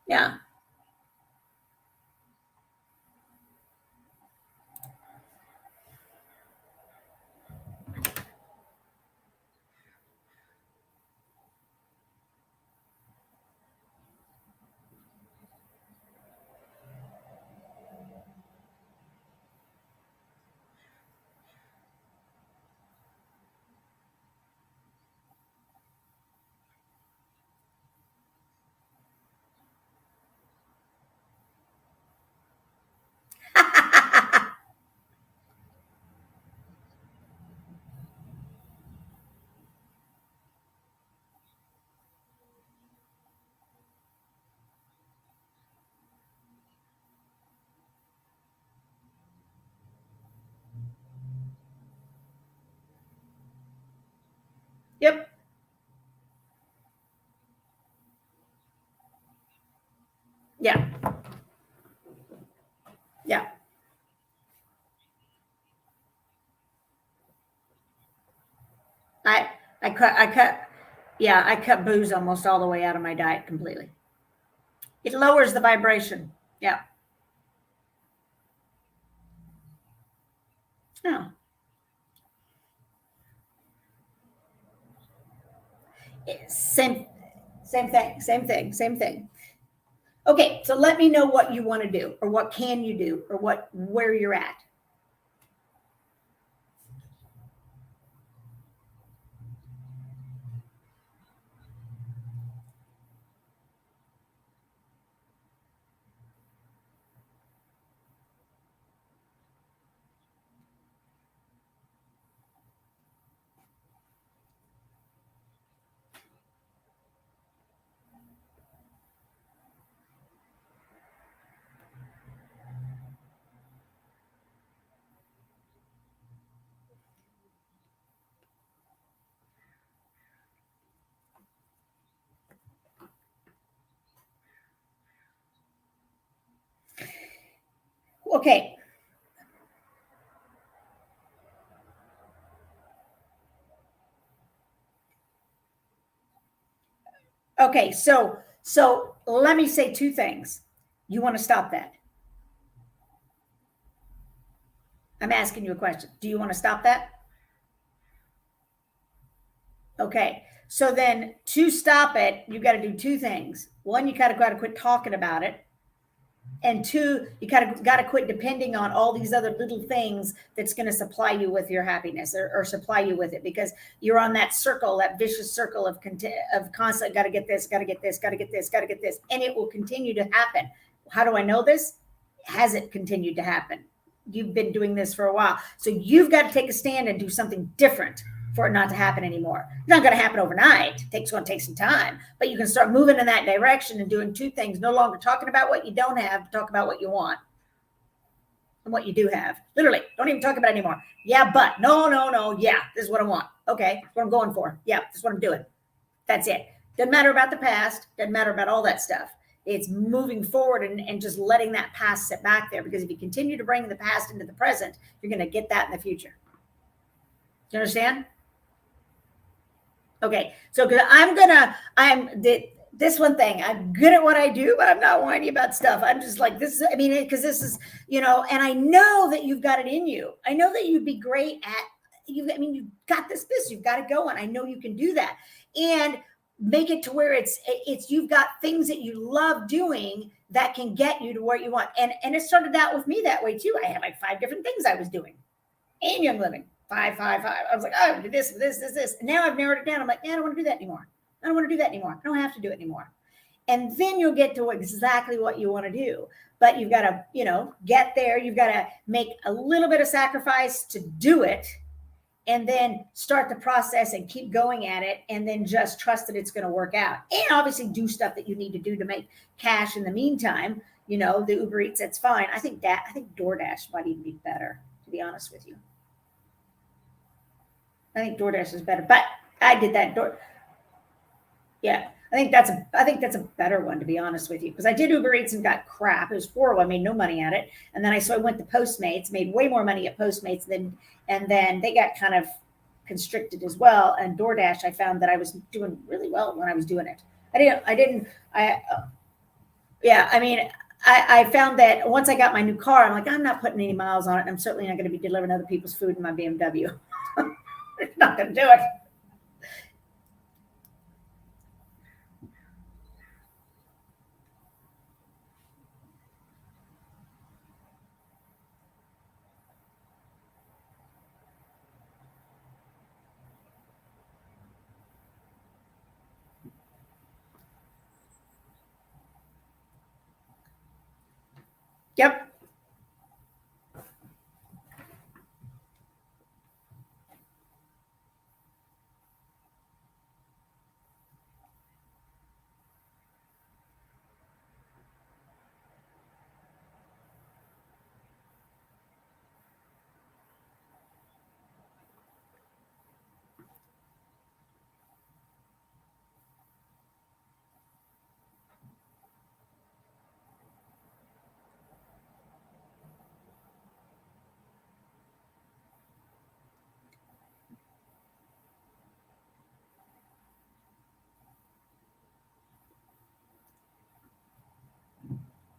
yeah. Yep. Yeah. Yeah. I I cut yeah, I cut booze almost all the way out of my diet completely. It lowers the vibration. Yeah. Oh, same same thing, same thing, same thing. Okay, so let me know what you want to do or what can you do or what where you're at. Okay. Okay, so let me say two things. You want to stop that? I'm asking you a question. Do you want to stop that? Okay. So then to stop it, you got to do two things. One, you got to quit talking about it. And two, you got to quit depending on all these other little things that's going to supply you with your happiness or supply you with it because you're on that circle, that vicious circle of constant got to get this, got to get this, got to get this, got to get this, and it will continue to happen. How do I know this? Has it continued to happen? You've been doing this for a while, so you've got to take a stand and do something different for it not to happen anymore. It's not going to happen overnight. It's going to take some time, but you can start moving in that direction and doing two things. No longer talking about what you don't have, talk about what you want and what you do have. Literally, don't even talk about it anymore. Yeah, but no, no, no. Yeah, this is what I want. Okay, that's what I'm going for. Yeah, this is what I'm doing. That's it. Doesn't matter about the past. Doesn't matter about all that stuff. It's moving forward and just letting that past sit back there because if you continue to bring the past into the present, you're going to get that in the future. Do you understand? Okay, so this one thing. I'm good at what I do, but I'm not whiny about stuff. I'm just like this. I mean, because this is and I know that you've got it in you. I know that you'd be great at you. I mean, you've got this. You've got it going. I know you can do that, and make it to where it's you've got things that you love doing that can get you to where you want. And it started out with me that way too. I had like 5 different things I was doing and Young Living. Five. I was like, oh, do this. And now I've narrowed it down. I'm like, I don't want to do that anymore. I don't want to do that anymore. I don't have to do it anymore. And then you'll get to exactly what you want to do. But you've got to, get there. You've got to make a little bit of sacrifice to do it and then start the process and keep going at it and then just trust that it's going to work out. And obviously do stuff that you need to do to make cash in the meantime. The Uber Eats, that's fine. I think DoorDash might even be better, to be honest with you. I think DoorDash is better, but I did that Yeah, I think that's a better one to be honest with you because I did Uber Eats and got crap. It was horrible. I made no money at it, and then I went to Postmates, made way more money at Postmates and then they got kind of constricted as well. And DoorDash, I found that I was doing really well when I was doing it. Yeah. I mean, I found that once I got my new car, I'm like, I'm not putting any miles on it. And I'm certainly not going to be delivering other people's food in my BMW. It's not going to do it. Yep.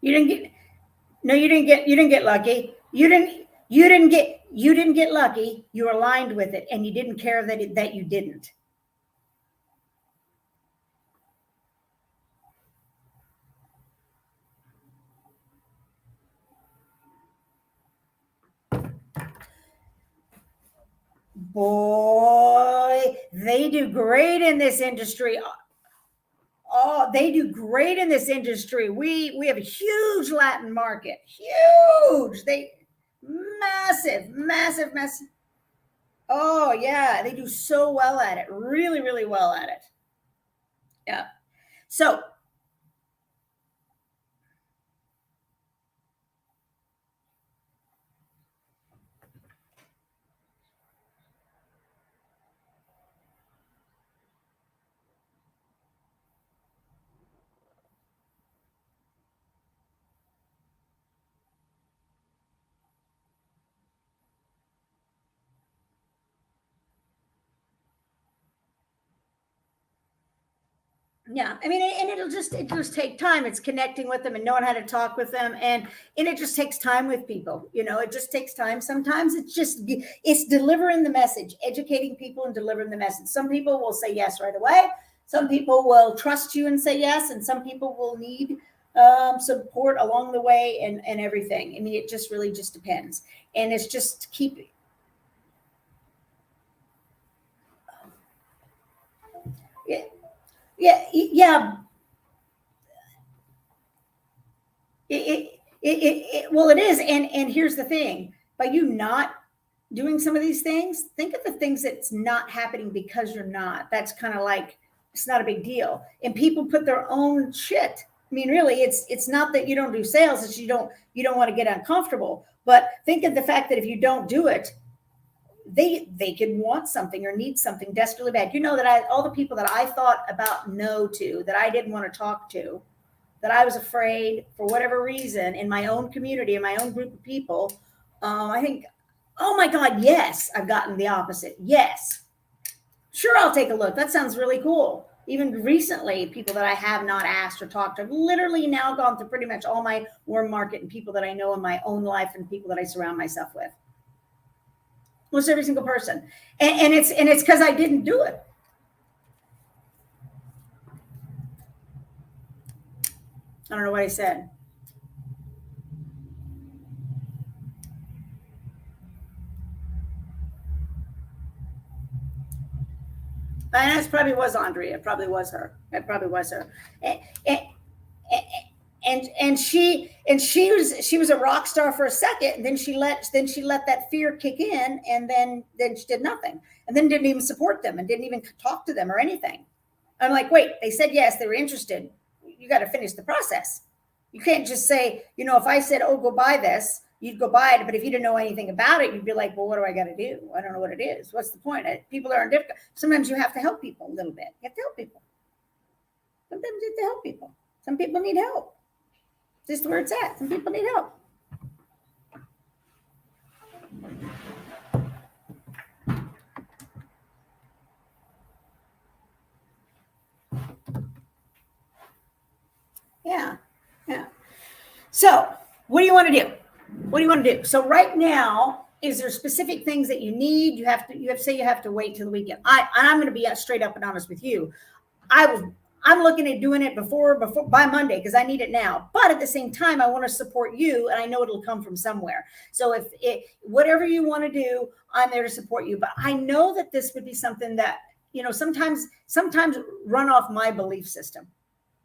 You didn't get, no, you didn't get lucky. You didn't get lucky. You were aligned with it and you didn't care that you didn't. Boy, they do great in this industry. Oh, they do great in this industry. We have a huge Latin market. Huge. They massive. Oh yeah, they do so well at it. Really, really well at it. Yeah. So yeah, I mean, and it just take time. It's connecting with them and knowing how to talk with them, and it just takes time with people. It just takes time. Sometimes it's delivering the message, educating people, and delivering the message. Some people will say yes right away. Some people will trust you and say yes, and some people will need support along the way and everything. I mean, it just really just depends, and it's just keep. Yeah, yeah. Well, it is, and here's the thing: by you not doing some of these things, think of the things that's not happening because you're not. That's kind of like it's not a big deal, and people put their own shit. I mean, really, it's not that you don't do sales; it's you don't want to get uncomfortable. But think of the fact that if you don't do it, they could want something or need something desperately bad. That all the people that I thought about no to, that I didn't want to talk to, that I was afraid for whatever reason in my own community, in my own group of people. I think, oh my God, yes, I've gotten the opposite. Yes, sure, I'll take a look. That sounds really cool. Even recently, people that I have not asked or talked to, I've literally now gone through pretty much all my warm market and people that I know in my own life and people that I surround myself with. Almost every single person, and it's because I didn't do it. I don't know what I said. And that probably was Andrea. It probably was her. It probably was her. And, and she was a rock star for a second, and then she let that fear kick in, and then she did nothing, and then didn't even support them, and didn't even talk to them or anything. I'm like, wait, they said yes, they were interested. You got to finish the process. You can't just say, if I said, oh, go buy this, you'd go buy it. But if you didn't know anything about it, you'd be like, well, what do I got to do? I don't know what it is. What's the point? People are difficult. Sometimes you have to help people a little bit. You have to help people. Sometimes you have to help people. Some people need help. Just where it's at. Some people need help. Yeah. So what do you want to do? So right now, is there specific things that you need? You have to wait till the weekend. I'm going to be straight up and honest with you. I'm looking at doing it before by Monday because I need it now. But at the same time, I want to support you, and I know it'll come from somewhere. So if whatever you want to do, I'm there to support you. But I know that this would be something that sometimes run off my belief system.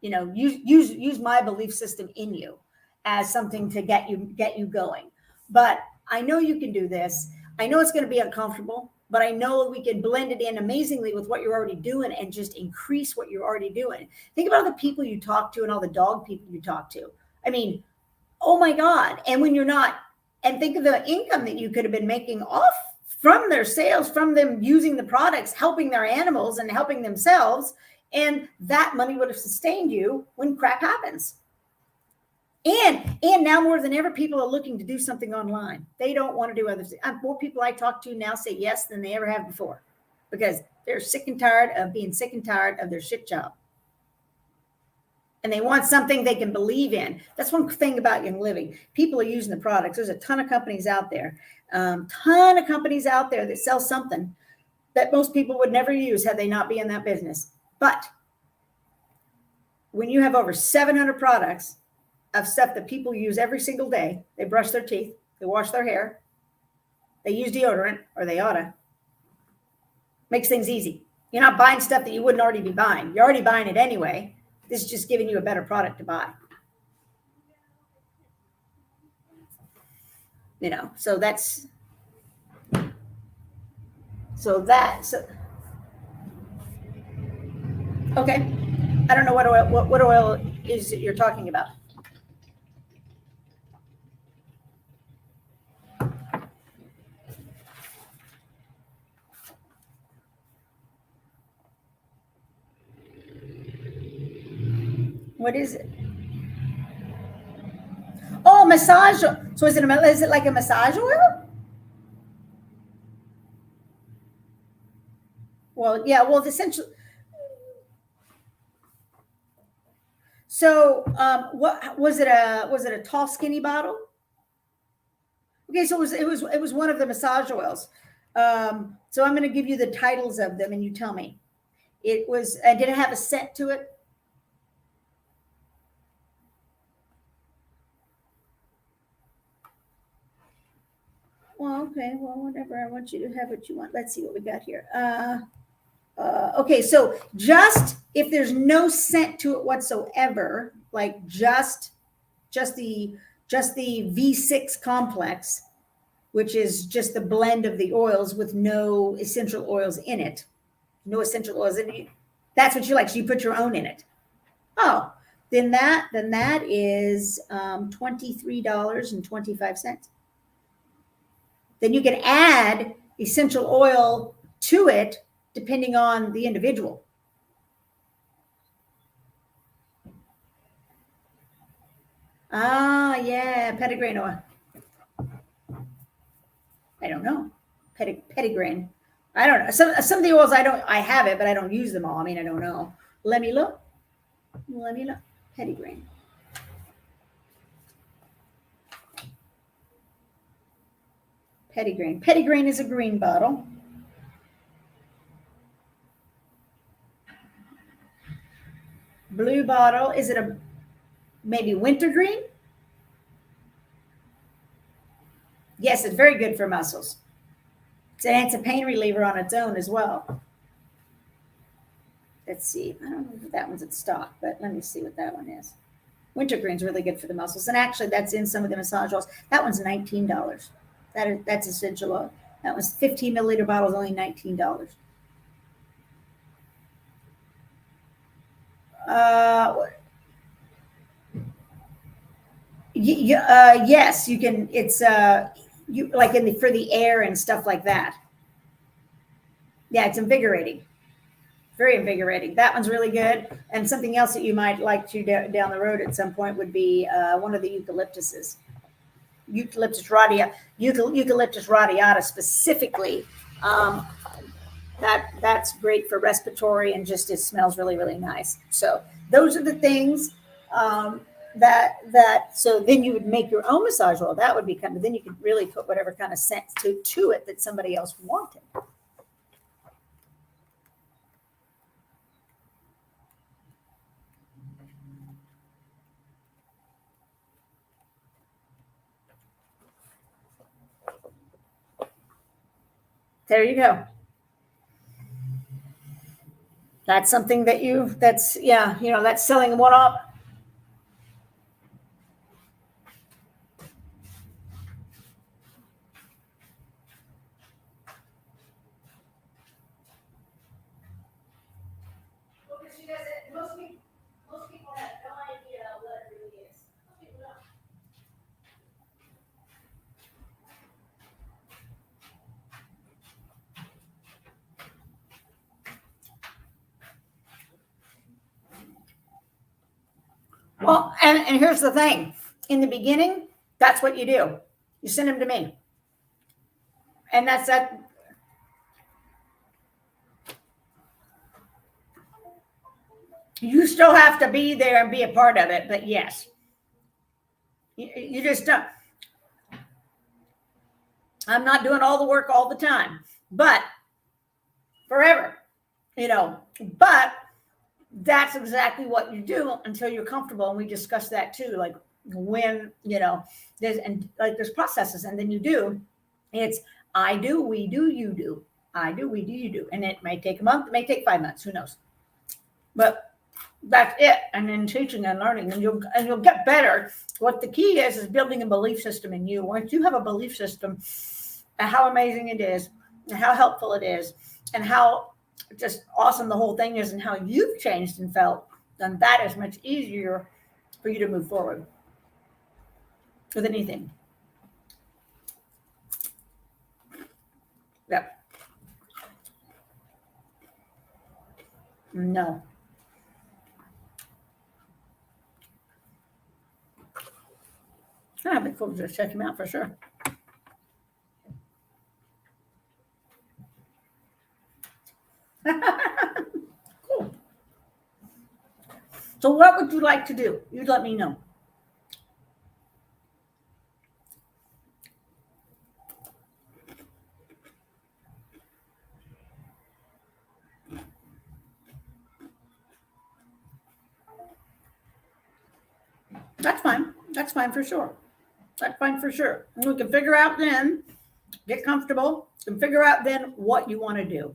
Use my belief system in you as something to get you going. But I know you can do this. I know it's going to be uncomfortable, but I know we can blend it in amazingly with what you're already doing and just increase what you're already doing. Think about all the people you talk to and all the dog people you talk to. I mean, oh my God. And when you're not, and think of the income that you could have been making off from their sales, from them using the products, helping their animals and helping themselves. And that money would have sustained you when crap happens. And now more than ever, people are looking to do something online. They don't want to do other things. More people I talk to now say yes than they ever have before because they're sick and tired of being sick and tired of their shit job. and they want something they can believe in. That's one thing about Young Living. People are using the products. There's a ton of companies out there, that sell something that most people would never use had they not be in that business. But when you have over 700 products of stuff that people use every single day, they brush their teeth, they wash their hair, they use deodorant, or they oughta, makes things easy. You're not buying stuff that you wouldn't already be buying. You're already buying it anyway. This is just giving you a better product to buy. So that's, okay. I don't know what oil is that you're talking about. What is it? Oh, massage. So is it like a massage oil? Well, yeah. Well, essentially. So, what was it? Was it a tall, skinny bottle? Okay, so it was one of the massage oils. So I'm going to give you the titles of them, and you tell me. It was. Did it have a scent to it? Well, okay. Well, whatever. I want you to have what you want. Let's see what we got here. Okay, so just if there's no scent to it whatsoever, like just the V6 complex, which is just the blend of the oils with no essential oils in it. No essential oils in it. That's what you like. So you put your own in it. Oh, then that is $23.25. Then you can add essential oil to it depending on the individual. Ah, yeah, petitgrain oil. I don't know. Petitgrain. I don't know. Some of the oils I have it, but I don't use them all. I mean, I don't know. Let me look. Petitgrain. Petitgrain is a green bottle. Blue bottle. Is it maybe wintergreen? Yes, it's very good for muscles. It's a pain reliever on its own as well. Let's see. I don't know if that one's in stock, but let me see what that one is. Wintergreen's really good for the muscles. And actually, that's in some of the massage oils. That one's $19. That's essential oil. That was 15 milliliter bottles, only $19. Yes, you can. It's you like for the air and stuff like that. Yeah, it's invigorating. Very invigorating. That one's really good. And something else that you might like to down the road at some point would be one of the eucalyptuses. Eucalyptus radiata specifically. That's great for respiratory and just it smells really, really nice. So those are the things so then you would make your own massage oil. That would be then you could really put whatever kind of scent to it that somebody else wanted. There you go. That's something that's selling one off. Most people have no idea what it really is. Most people don't. Well, and here's the thing. In the beginning, that's what you do. You send them to me. And that's that. You still have to be there and be a part of it, but yes, you just don't. I'm not doing all the work all the time, but forever, but that's exactly what you do until you're comfortable. And we discussed that too. Like when, there's processes, and then you do, it's I do, we do, you do. I do, we do, you do. And it may take a month, it may take 5 months, who knows? But that's it. And then teaching and learning, and you'll get better. What the key is building a belief system in you. Once you have a belief system, and how amazing it is, and how helpful it is, and how just awesome the whole thing is, and how you've changed and felt, then that is much easier for you to move forward with anything. Yep. No. I'd be cool to just check him out for sure. Cool. So what would you like to do? You let me know. That's fine. That's fine for sure. That's fine for sure. And we can figure out then, get comfortable, and figure out then what you want to do.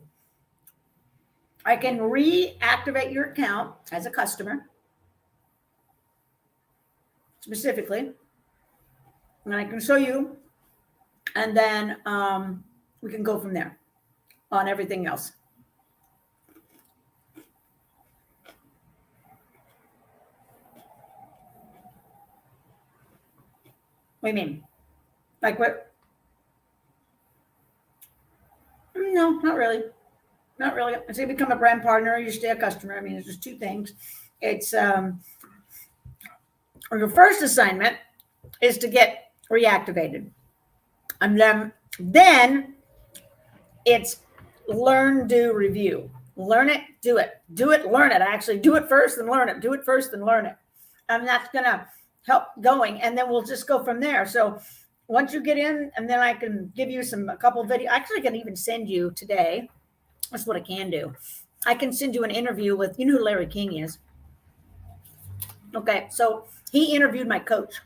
I can reactivate your account as a customer specifically, and I can show you, and then we can go from there on everything else. What do you mean? Like what? No, not really. Not really. It's you become a brand partner, or you stay a customer. I mean, it's just two things. It's your first assignment is to get reactivated, and then it's learn, do, review. Learn it, do it, learn it. Actually, do it first and learn it. Do it first and learn it, and that's gonna help going. And then we'll just go from there. So once you get in, and then I can give you a couple of videos. Actually, I can even send you today. That's what I can do. I can send you an interview with, you know who Larry King is? Okay, so he interviewed my coach,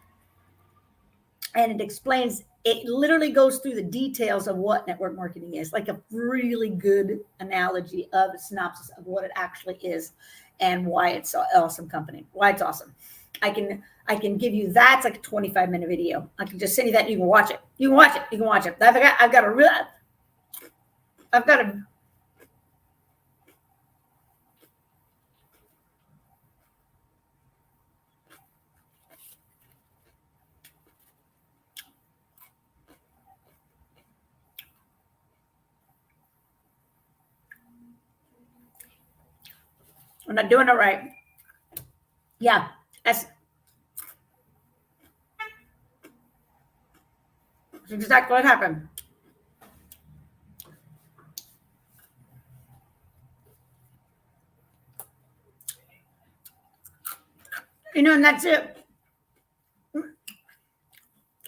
and it explains, it literally goes through the details of what network marketing is, like a really good analogy of a synopsis of what it actually is and why it's an awesome company, why it's awesome. I can give you, that's like a 25-minute video. I can just send you that, and you can watch it. You can watch it. I've got a I'm not doing it right. Yeah, that's exactly what happened. And that's it.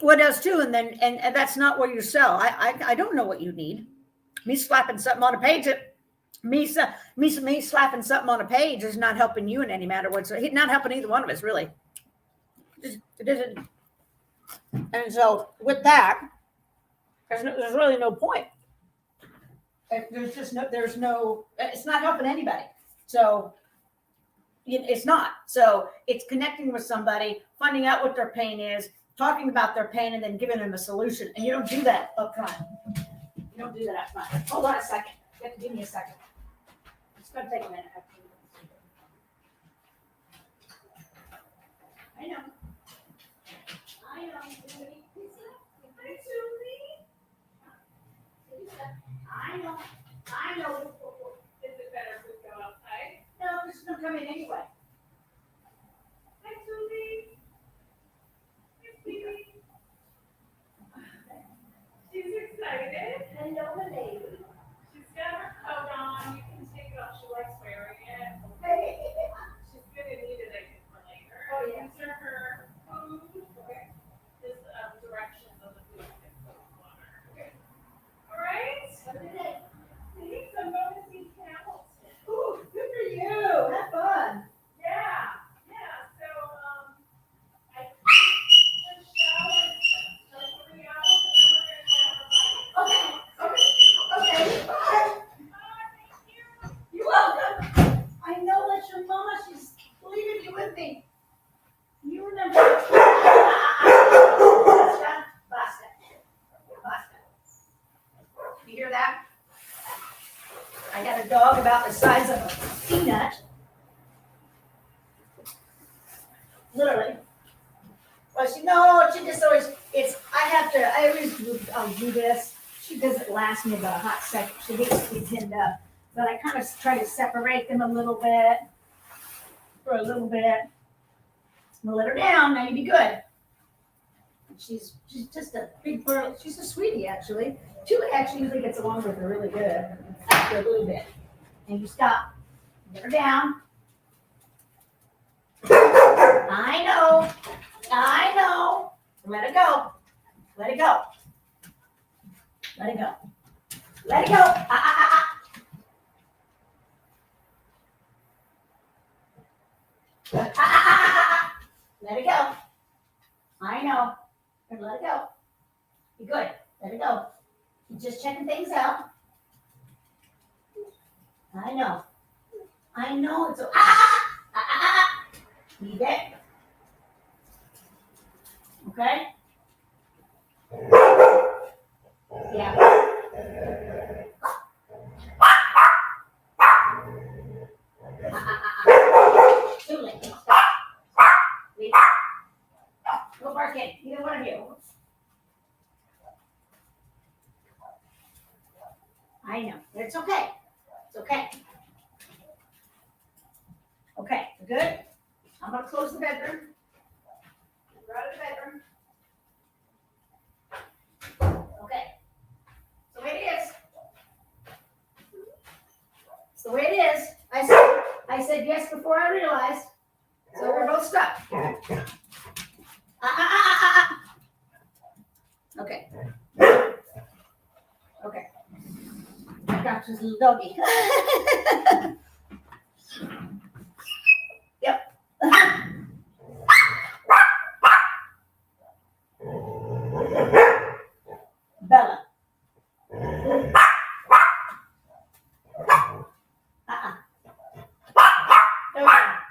What else too? And then, and that's not what you sell. I don't know what you need. Me slapping something on a page, me slapping something on a page is not helping you in any matter whatsoever. Not helping either one of us, really. It isn't. And so with that, there's really no point. There's no, it's not helping anybody. So it's not. So it's connecting with somebody, finding out what their pain is, talking about their pain, and then giving them a solution. And you don't do that up front. You don't do that up front. Hold on a second. You have to give me a second. It's going to take a minute. I know. I know. Is it better if we go outside? No, this is going to come in anyway. Hi, Susie. Hi, sweetie. She's excited. Hello, lady. She's got her coat on. You can take it off. She likes wearing it. Hey. nut. Literally. Well, she just always, I always do this. She doesn't last me but a hot second. She gets me pinned up. But I kind of try to separate them a little bit. For a little bit. I'll let her down, now you'll be good. She's just a big girl. She's a sweetie, actually. Julie actually usually gets along with her really good after a little bit. And you stop. Get her down. I know. Let it go. Let it go. Let it go. Let it go. Let it go. I know. And let it go. Be good. Let it go. You're just checking things out. I know. It's so. Leave it. Okay? Yeah. Too late. Stop. Leave it. Go bark in. Either one of you. I know. It's okay. It's okay. Okay, good. I'm going to close the bedroom. Go out of the bedroom. Okay. So the way it is. It's the way it is. I said yes before I realized. So we're both stuck. Okay. Okay. I got this little doggy. Yep. Bella.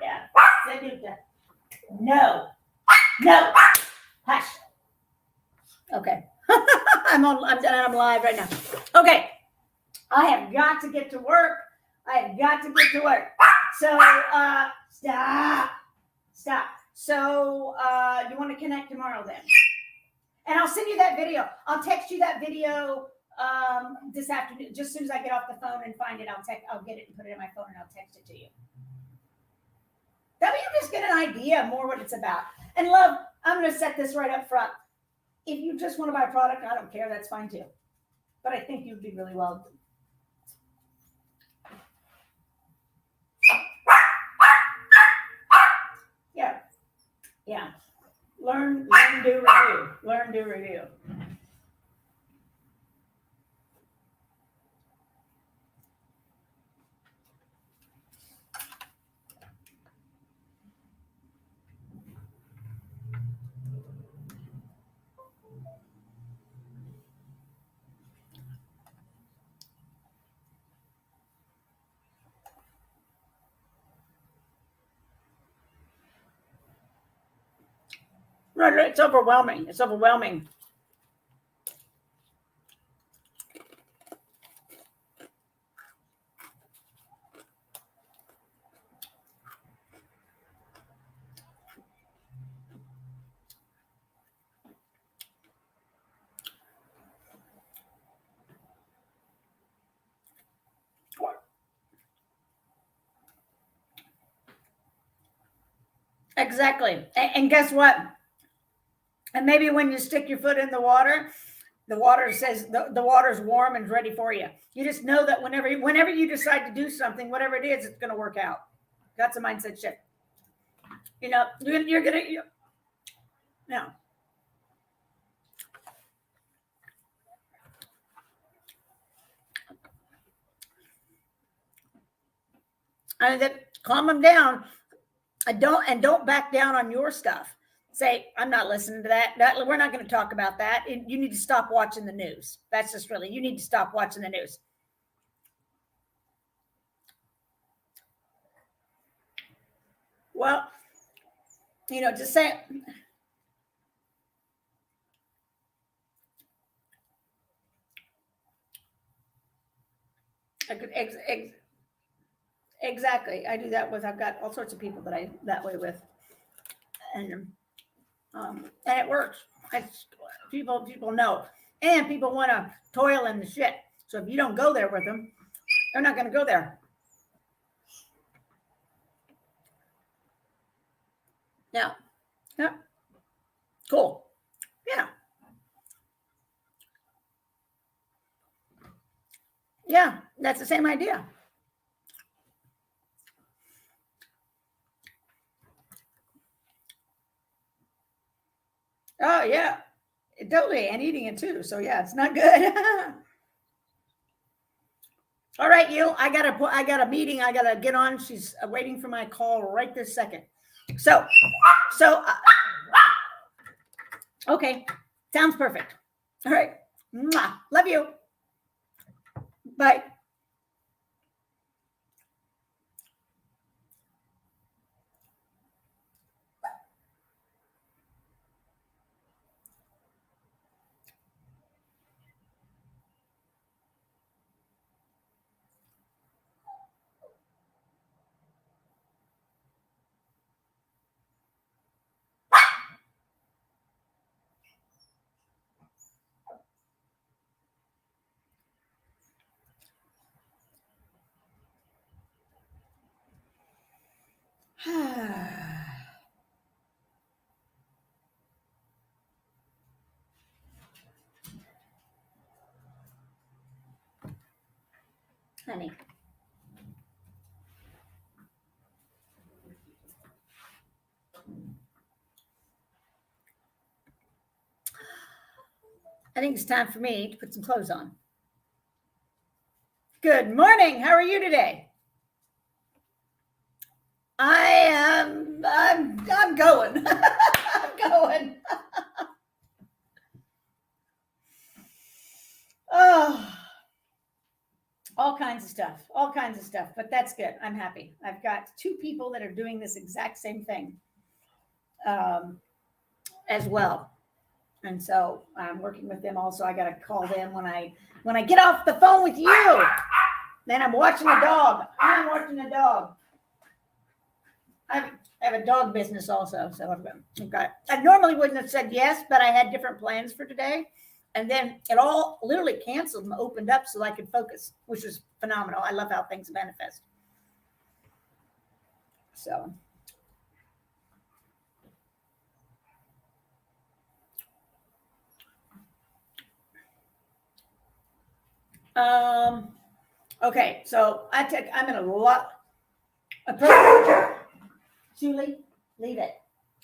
Yeah. No. Hush. Okay. I'm done. I'm live right now. Okay. I have got to get to work. So stop. So you want to connect tomorrow then? And I'll send you that video. I'll text you that video this afternoon. Just as soon as I get off the phone and find it, I'll get it and put it in my phone and I'll text it to you. That way you just get an idea more what it's about. And love, I'm going to set this right up front. If you just want to buy a product, I don't care. That's fine too. But I think you'd do really well. Yeah. Learn, do, review. It's overwhelming. Exactly. And guess what? And maybe when you stick your foot in the water says the water's warm and ready for you. You just know that whenever you decide to do something, whatever it is, it's going to work out. That's a mindset shift. You're going to, no. And then calm them down. Don't back down on your stuff. Say, I'm not listening to that. We're not going to talk about that. You need to stop watching the news. That's just really, you need to stop watching the news. Well, just say, Exactly. I do that with, I've got all sorts of people that I that way with, and it works. It's, people know, and people want to toil in the shit. So if you don't go there with them, they're not going to go there. Yeah. Yeah. Cool. Yeah. Yeah. That's the same idea. Oh yeah, totally, and eating it too. So yeah, it's not good. All right, you. I got a meeting. I gotta get on. She's waiting for my call right this second. So, so okay, sounds perfect. All right, mwah. Love you. Bye. Honey. I think it's time for me to put some clothes on. Good morning. How are you today? I am. I'm going. I'm going. Oh, all kinds of stuff. All kinds of stuff. But that's good. I'm happy. I've got 2 people that are doing this exact same thing as well. And so I'm working with them also. I got to call them when I get off the phone with you. Then I'm watching a dog. I'm watching a dog. I have a dog business also. So I've got, I normally wouldn't have said yes, but I had different plans for today. And then it all literally canceled and opened up so I could focus, which was phenomenal. I love how things manifest. So. Okay, so I'm in a lot of program. Julie, leave it.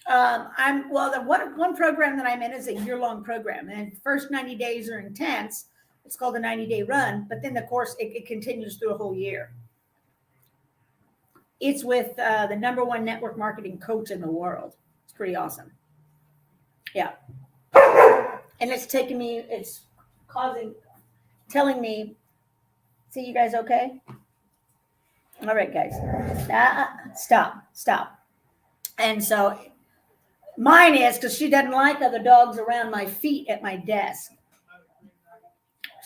The one program that I'm in is a year-long program, and the first 90 days are intense. It's called a 90-day run, but then the course it continues through a whole year. It's with the #1 network marketing coach in the world. It's pretty awesome. Yeah, and it's telling me. See you guys okay? All right, guys. Stop. And so mine is because she doesn't like other dogs around my feet at my desk.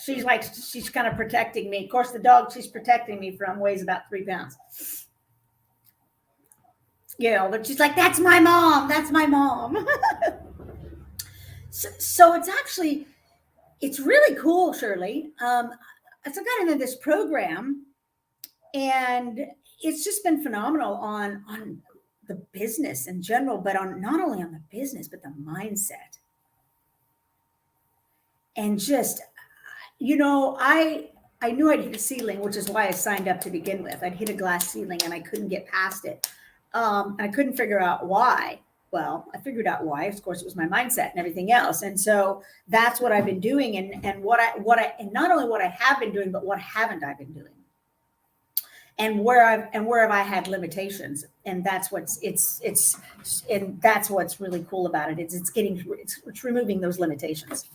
She's kind of protecting me. Of course, the dog she's protecting me from weighs about 3 pounds. But she's like, that's my mom. That's my mom. So it's really cool, Shirley. So I got into this program, and it's just been phenomenal on the business in general, but on not only on the business, but the mindset. And just, I knew I'd hit a ceiling, which is why I signed up to begin with. I'd hit a glass ceiling and I couldn't get past it. I couldn't figure out why. Well, I figured out why. Of course, it was my mindset and everything else. And so that's what I've been doing, and and not only what I have been doing, but what haven't I been doing? And where have I had limitations? And that's what's really cool about it. It's removing those limitations.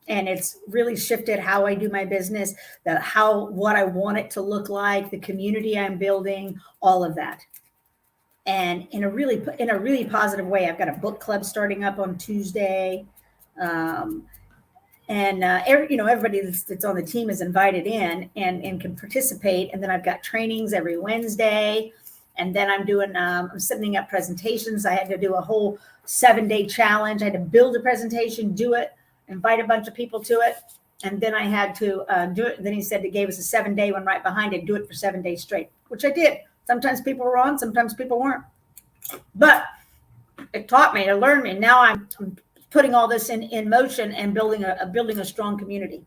And it's really shifted how I do my business, what I want it to look like, the community I'm building, all of that. And in a really positive way. I've got a book club starting up on Tuesday. and everybody that's on the team is invited in and can participate. And then I've got trainings every Wednesday, and then I'm setting up presentations. I had to do a whole 7-day challenge. I had to build a presentation, do it, invite a bunch of people to it, and then I had to do it. And then he said he gave us a 7-day one right behind it, do it for 7 days straight, which I did. Sometimes people were on, sometimes people weren't, but it taught me, it learned me. Now I'm putting all this in motion and building a strong community.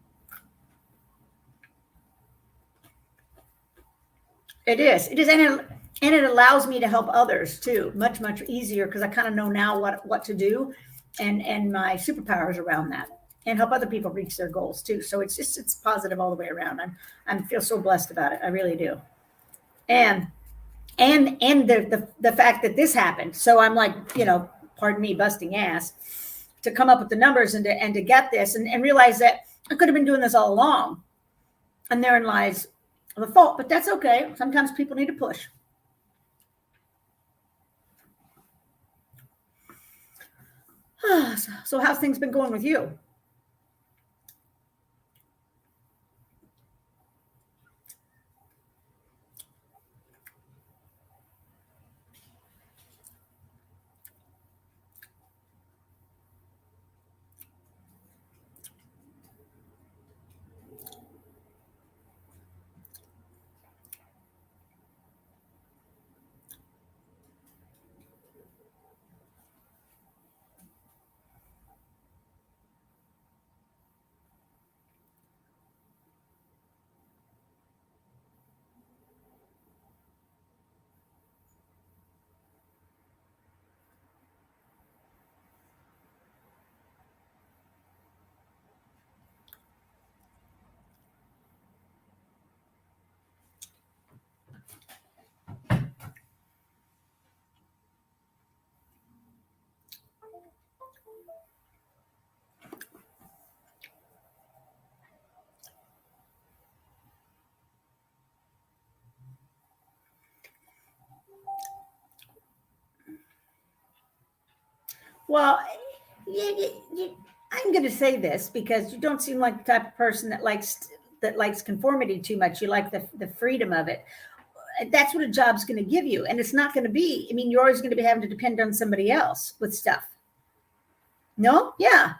It is, and it allows me to help others too, much easier, because I kind of know now what to do, and my superpowers around that, and help other people reach their goals too. So it's positive all the way around. I feel so blessed about it. I really do. And the fact that this happened. So I'm like, pardon me, busting ass to come up with the numbers and to get this and realize that I could have been doing this all along. And therein lies the fault, but that's okay. Sometimes people need to push. So how's things been going with you? Well, I'm going to say this because you don't seem like the type of person that likes conformity too much. You like the freedom of it. That's what a job's going to give you, and it's not going to be. I mean, you're always going to be having to depend on somebody else with stuff. No, yeah.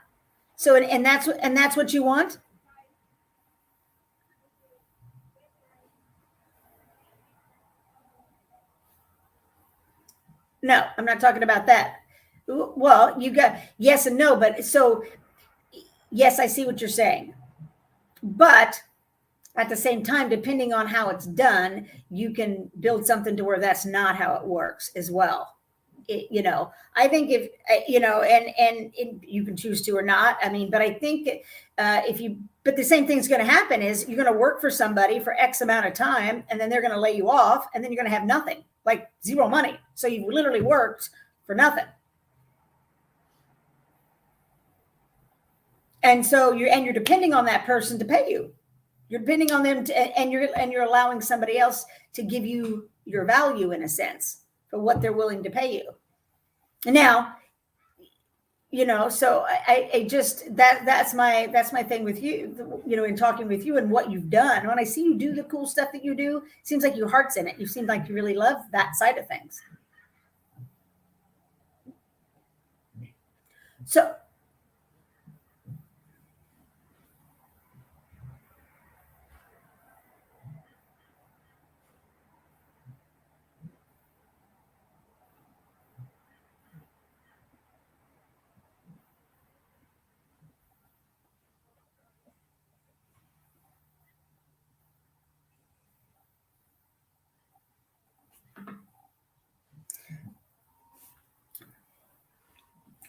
So and that's what you want. No, I'm not talking about that. Well, you got yes and no, but so yes, I see what you're saying. But at the same time, depending on how it's done, you can build something to where that's not how it works as well. I think if and you can choose to or not. I mean, but I think but the same thing's going to happen is you're going to work for somebody for X amount of time, and then they're going to lay you off, and then you're going to have nothing, like zero money. So you've literally worked for nothing. And so you're depending on that person to pay you. You're depending on them and you're allowing somebody else to give you your value in a sense for what they're willing to pay you. Now, so I just that's my thing with you, in talking with you and what you've done. When I see you do the cool stuff that you do, it seems like your heart's in it. You seem like you really love that side of things. So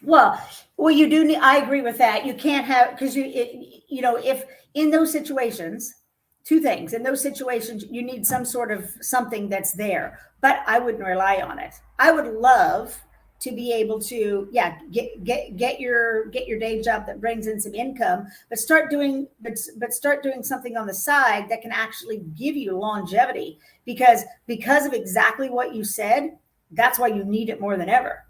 Well, you do need, I agree with that. You can't have, because if in those situations, two things, in those situations, you need some sort of something that's there, but I wouldn't rely on it. I would love to be able to, get your day job that brings in some income, but start doing something on the side that can actually give you longevity, because of exactly what you said. That's why you need it more than ever.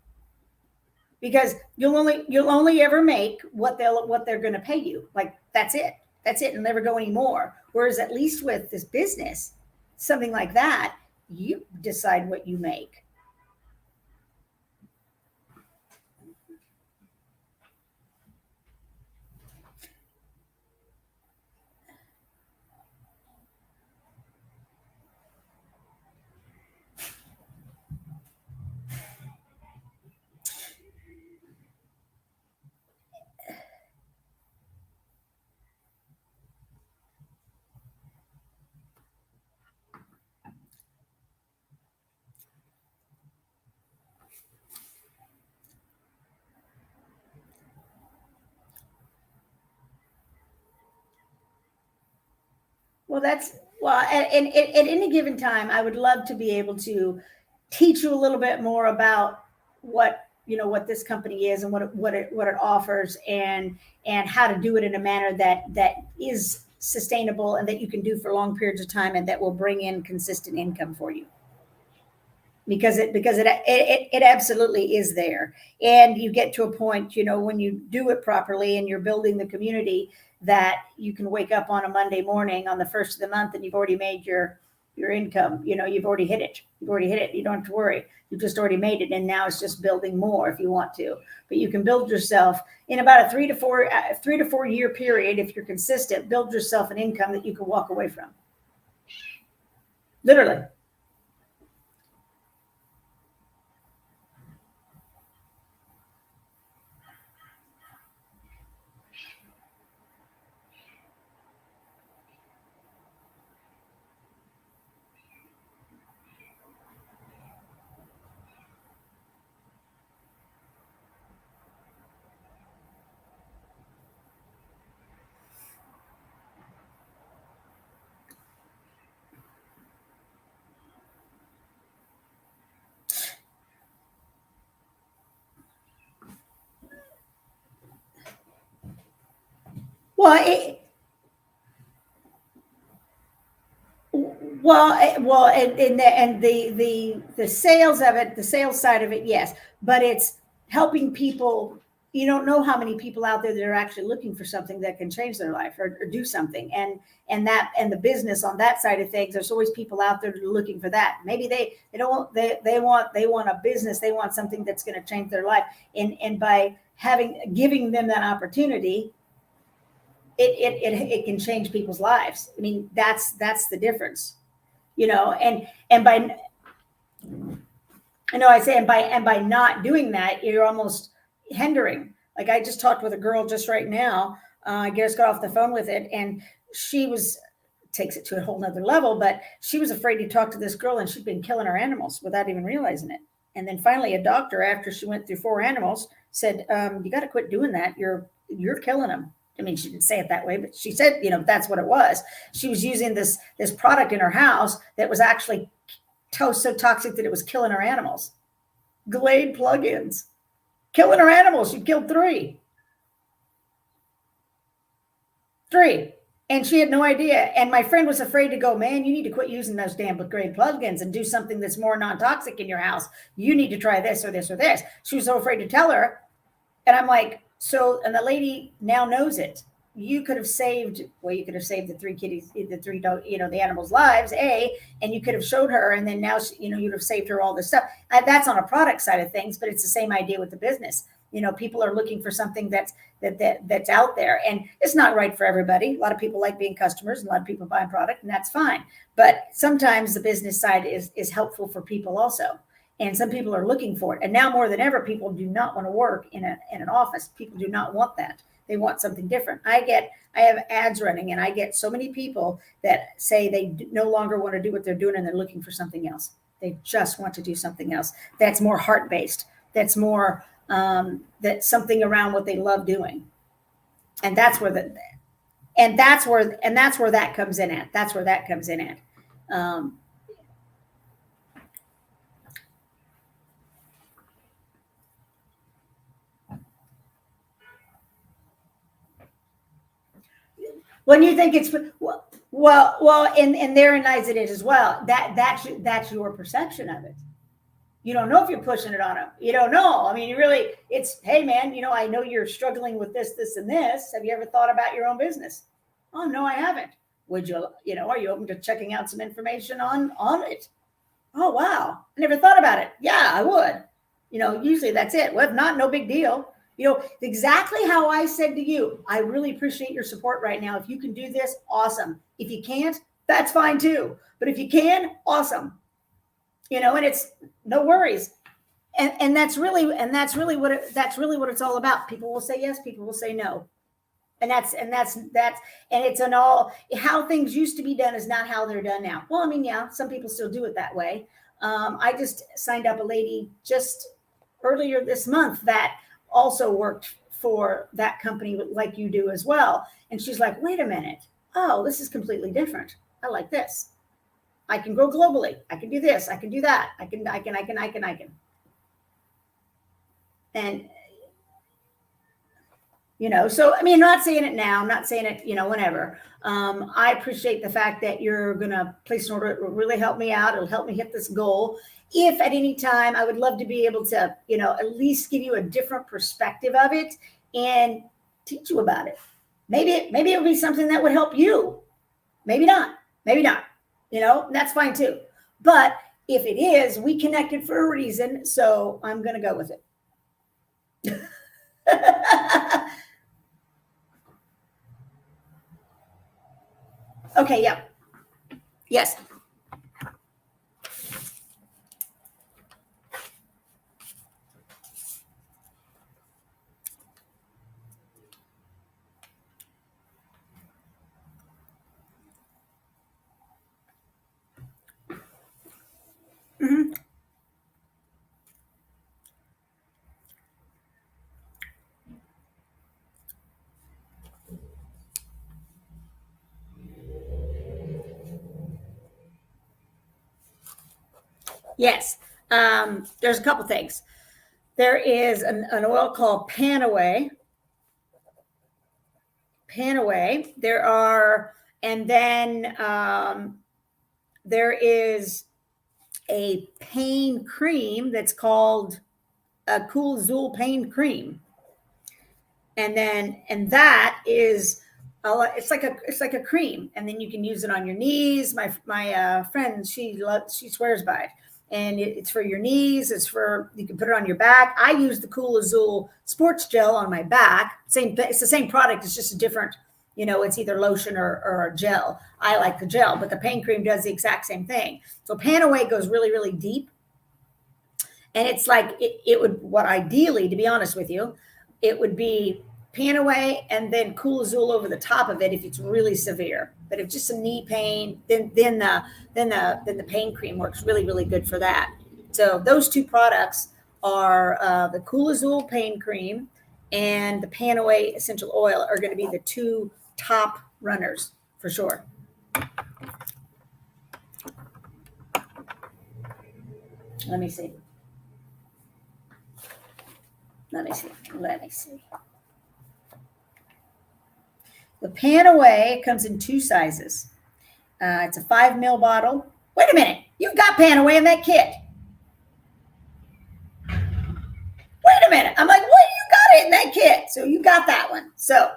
because you'll only ever make what they're going to pay you. Like that's it. That's it. And never go anymore. Whereas at least with this business, something like that, you decide what you make. Well, at any given time, I would love to be able to teach you a little bit more about what this company is and what it offers, and how to do it in a manner that is sustainable and that you can do for long periods of time and that will bring in consistent income for you. Because it absolutely is there, and you get to a point, when you do it properly and you're building the community, that you can wake up on a Monday morning on the first of the month and you've already made your income. You've already hit it. You don't have to worry. You've just already made it, and now it's just building more if you want to. But you can build yourself in about a 3 to 4 year period. If you're consistent, build yourself an income that you can walk away from. Literally. Well, and the sales of it, the sales side of it, yes, but it's helping people. You don't know how many people out there that are actually looking for something that can change their life, or do something, and the business on that side of things. There's always people out there that are looking for that. Maybe they want a business, they want something that's going to change their life, and by giving them that opportunity, it can change people's lives. I mean, that's the difference, and by, I know I say, and by not doing that, you're almost hindering. Like, I just talked with a girl just right now. I just got off the phone with it, and she takes it to a whole nother level, but she was afraid to talk to this girl, and she'd been killing her animals without even realizing it. And then finally a doctor, after she went through 4 animals, said, you got to quit doing that. You're killing them. I mean, she didn't say it that way, but she said, that's what it was. She was using this product in her house that was actually so toxic that it was killing her animals. Glade plugins, killing her animals. She killed 3. And she had no idea. And my friend was afraid to go, man, you need to quit using those damn Glade plugins and do something that's more non-toxic in your house. You need to try this or this or this. She was so afraid to tell her. And I'm like, and the lady now knows it. You could have saved the 3 kitties, the animals' lives, and you could have showed her, and then now, you'd have saved her all this stuff. That's on a product side of things, but it's the same idea with the business. People are looking for something that's out there, and it's not right for everybody. A lot of people like being customers, and a lot of people buy product, and that's fine. But sometimes the business side is helpful for people also. And some people are looking for it. And now more than ever, people do not want to work in an office. People do not want that. They want something different. I have ads running, and I get so many people that say they no longer want to do what they're doing, and they're looking for something else. They just want to do something else that's more heart-based. That's more, that's something around what they love doing. And that's where that comes in at. That's where that comes in at. When you think it's well, and therein lies it as well. That's your perception of it. You don't know if you're pushing it on them. You don't know. I mean, you really, it's, hey man, I know you're struggling with this, this, and this. Have you ever thought about your own business? Oh, no, I haven't. Would you, are you open to checking out some information on it? Oh, wow. I never thought about it. Yeah, I would. Usually that's it. Well, if not, no big deal. Exactly how I said to you, I really appreciate your support right now. If you can do this, awesome. If you can't, that's fine too. But if you can, awesome. And it's no worries. And that's really what it's all about. People will say yes, people will say no. And it's an all, how things used to be done is not how they're done now. Well, I mean, yeah, some people still do it that way. I just signed up a lady just earlier this month that also worked for that company like you do as well. And she's like, wait a minute. Oh, this is completely different. I like this. I can grow globally. I can do this. I can do that. I can. And, so, I mean, I'm not saying it now. I'm not saying it, whenever. I appreciate the fact that you're going to place an order. It will really help me out. It'll help me hit this goal. If at any time, I would love to be able to, at least give you a different perspective of it and teach you about it. Maybe it'll be something that would help you. Maybe not. That's fine too. But if it is, we connected for a reason. So I'm going to go with it. Okay. Yeah. Yes. Mm-hmm. Yes. There's a couple things. There is an oil called Panaway. There are, and then there is a pain cream that's called a Cool Azul pain cream. And that is, it's like a cream, and then you can use it on your knees. My friend, she swears by it, and it's for your knees. You can put it on your back. I use the Cool Azul sports gel on my back. It's the same product. It's just a different, it's either lotion or a gel. I like the gel, but the pain cream does the exact same thing. So Panaway goes really, really deep, and it's like it would, what ideally, to be honest with you, it would be Panaway and then Cool Azul over the top of it if it's really severe. But if just some knee pain, then the pain cream works really, really good for that. So those two products are the Cool Azul pain cream and the Panaway essential oil are going to be the two top runners for sure. Let me see. The Panaway comes in two sizes. It's a 5 ml bottle. Wait a minute. You've got Panaway in that kit. Wait a minute. I'm like, what? You got it in that kit. So you got that one. So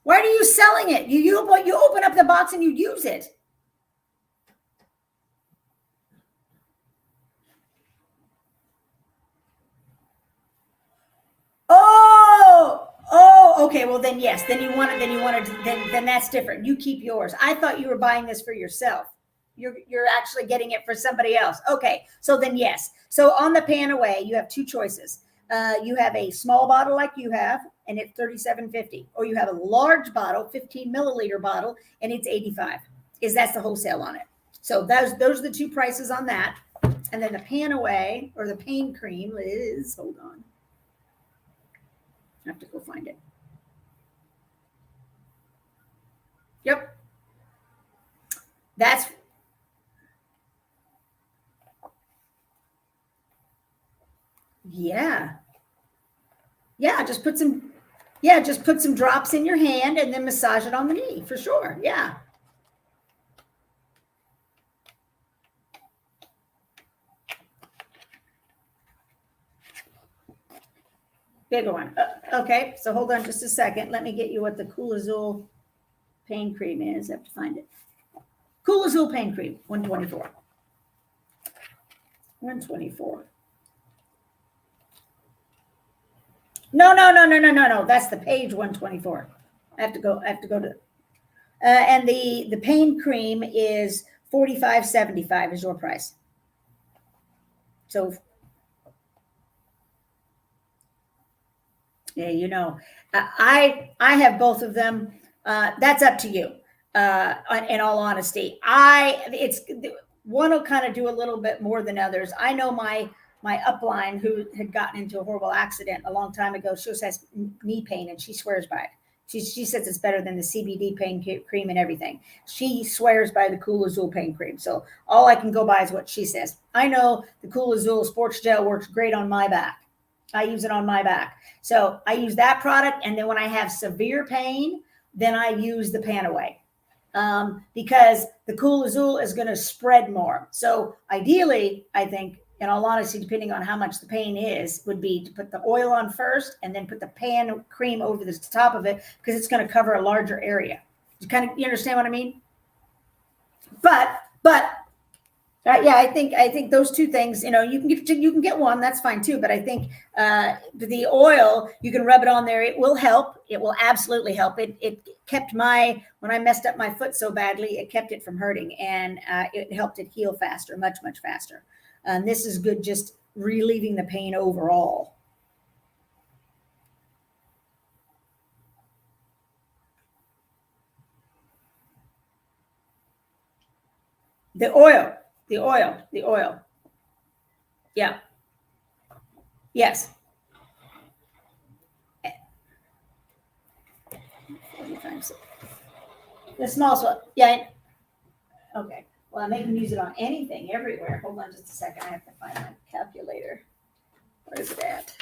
why are you selling it? You open up the box and you use it. Oh, okay. Well, then yes. Then that's different. You keep yours. I thought you were buying this for yourself. You're actually getting it for somebody else. Okay. So then yes. So on the Panaway, you have two choices. You have a small bottle like you have, and it's $37.50, or you have a large bottle, 15 milliliter bottle, and it's $85. That's the wholesale on it. So those are the two prices on that. And then the Panaway or the pain cream is, hold on. I have to go find it. Yep. Yeah. Just put some Yeah, just put some drops in your hand and then massage it on the knee for sure. Yeah. Bigger one. Okay, so hold on just a second. Let me get you what the Cool Azul pain cream is. I have to find it. Cool Azul pain cream, 124. 124. No. That's the page 124. I have to go to and the pain cream is $45.75 is your price. So yeah, you know, I have both of them. That's up to you. In all honesty, it's one will kind of do a little bit more than others. I know my upline who had gotten into a horrible accident a long time ago. She also has knee pain, and she swears by it. She says it's better than the CBD pain cream and everything. She swears by the Cool Azul pain cream. So all I can go by is what she says. I know the Cool Azul Sports Gel works great on my back. I use it on my back. So I use that product. And then when I have severe pain, then I use the Panaway. Because the Cool Azul is going to spread more. So ideally, I think, in all honesty, depending on how much the pain is, would be to put the oil on first and then put the pan cream over the top of it, because it's going to cover a larger area. You understand what I mean? But yeah, I think those two things, you can get one, that's fine too. But I think the oil, you can rub it on there. It will help. It will absolutely help. It kept when I messed up my foot so badly, it kept it from hurting, and it helped it heal faster, much faster. And this is good, just relieving the pain overall. The oil. Yeah. Yes. 45. The small swab. Yeah. Okay. Well, they can use it on anything, everywhere. Hold on just a second. I have to find my calculator. Where is it at?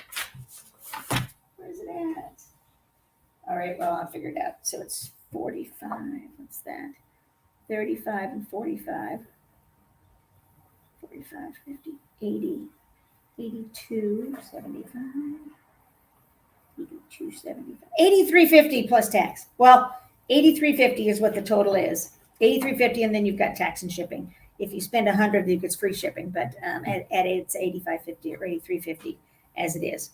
All right. Well, I'll figure it out. So it's 45. What's that? 35 and 45. 45, 50, 80, 82, 75. 82.75, 83.50 plus tax. Well, 83.50 is what the total is. 83.50, and then you've got tax and shipping. If you spend 100, you get free shipping. But at it's 85.50 or 83.50 as it is.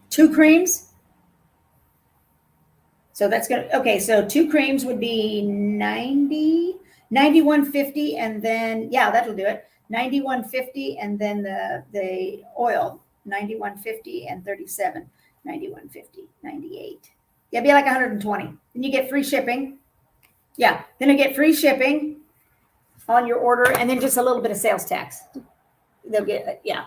Two creams. So that's gonna okay. So two creams would be 91.50, and then that'll do it. 91.50, and then the oil 91.50 and 37. 91.50, 98. Yeah, it'd be like 120. Then you get free shipping. Yeah, then you get free shipping on your order, and then just a little bit of sales tax. They'll get yeah.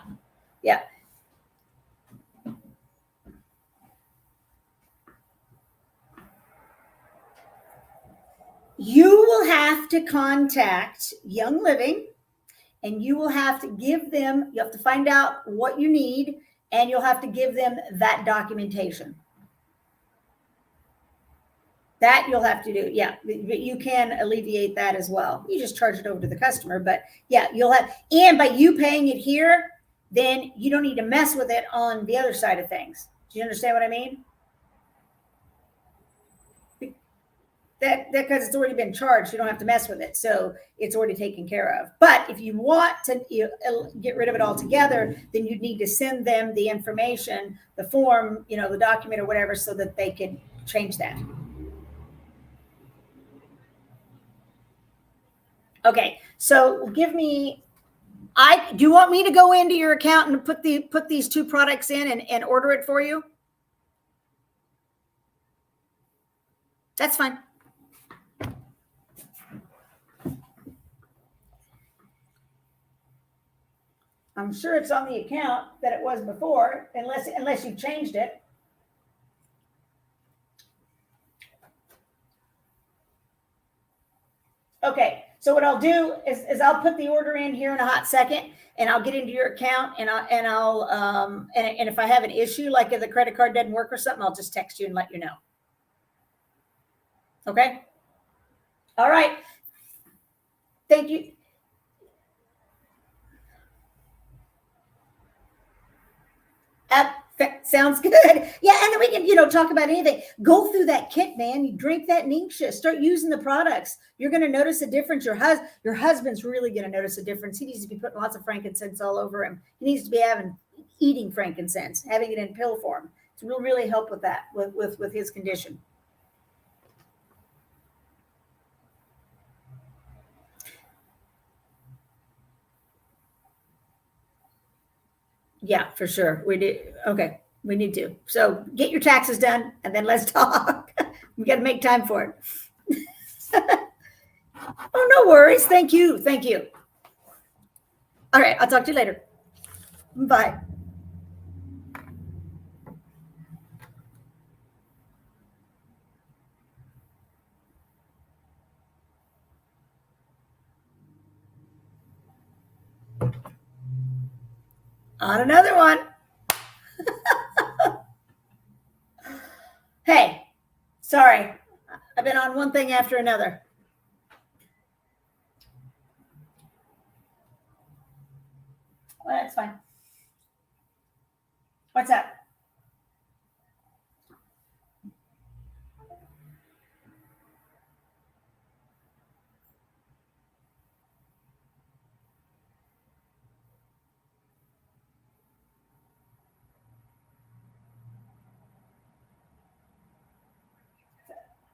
You will have to contact Young Living, and you will have to give them, you have to find out what you need, and you'll have to give them that documentation. That you'll have to do. Yeah, but you can alleviate that as well. You just charge it over to the customer, but yeah, you'll have, and by you paying it here, then you don't need to mess with it on the other side of things. Do you understand what I mean? That because it's already been charged, you don't have to mess with it, so it's already taken care of. But if you want to get rid of it altogether, then you'd need to send them the information, the form, the document or whatever, so that they can change that. Okay, so give me. Do you want me to go into your account and put these two products in and order it for you? That's fine. I'm sure it's on the account that it was before, unless you changed it. Okay, So what I'll do is I'll put the order in here in a hot second, and I'll get into your account, and and if I have an issue, like if the credit card doesn't work or something, I'll just text you and let you know. Okay. All right. Thank you. Sounds good. Yeah, and then we can, talk about anything. Go through that kit, man. You drink that Ningxia. Start using the products. You're going to notice a difference. Your husband's really going to notice a difference. He needs to be putting lots of frankincense all over him. He needs to be eating frankincense, having it in pill form. It will really help with that, with his condition. Yeah, for sure. We do. Okay. We need to. So get your taxes done, and then let's talk. We got to make time for it. Oh, no worries. Thank you. Thank you. All right. I'll talk to you later. Bye. On another one. Hey, sorry. I've been on one thing after another. Well, that's fine. What's up?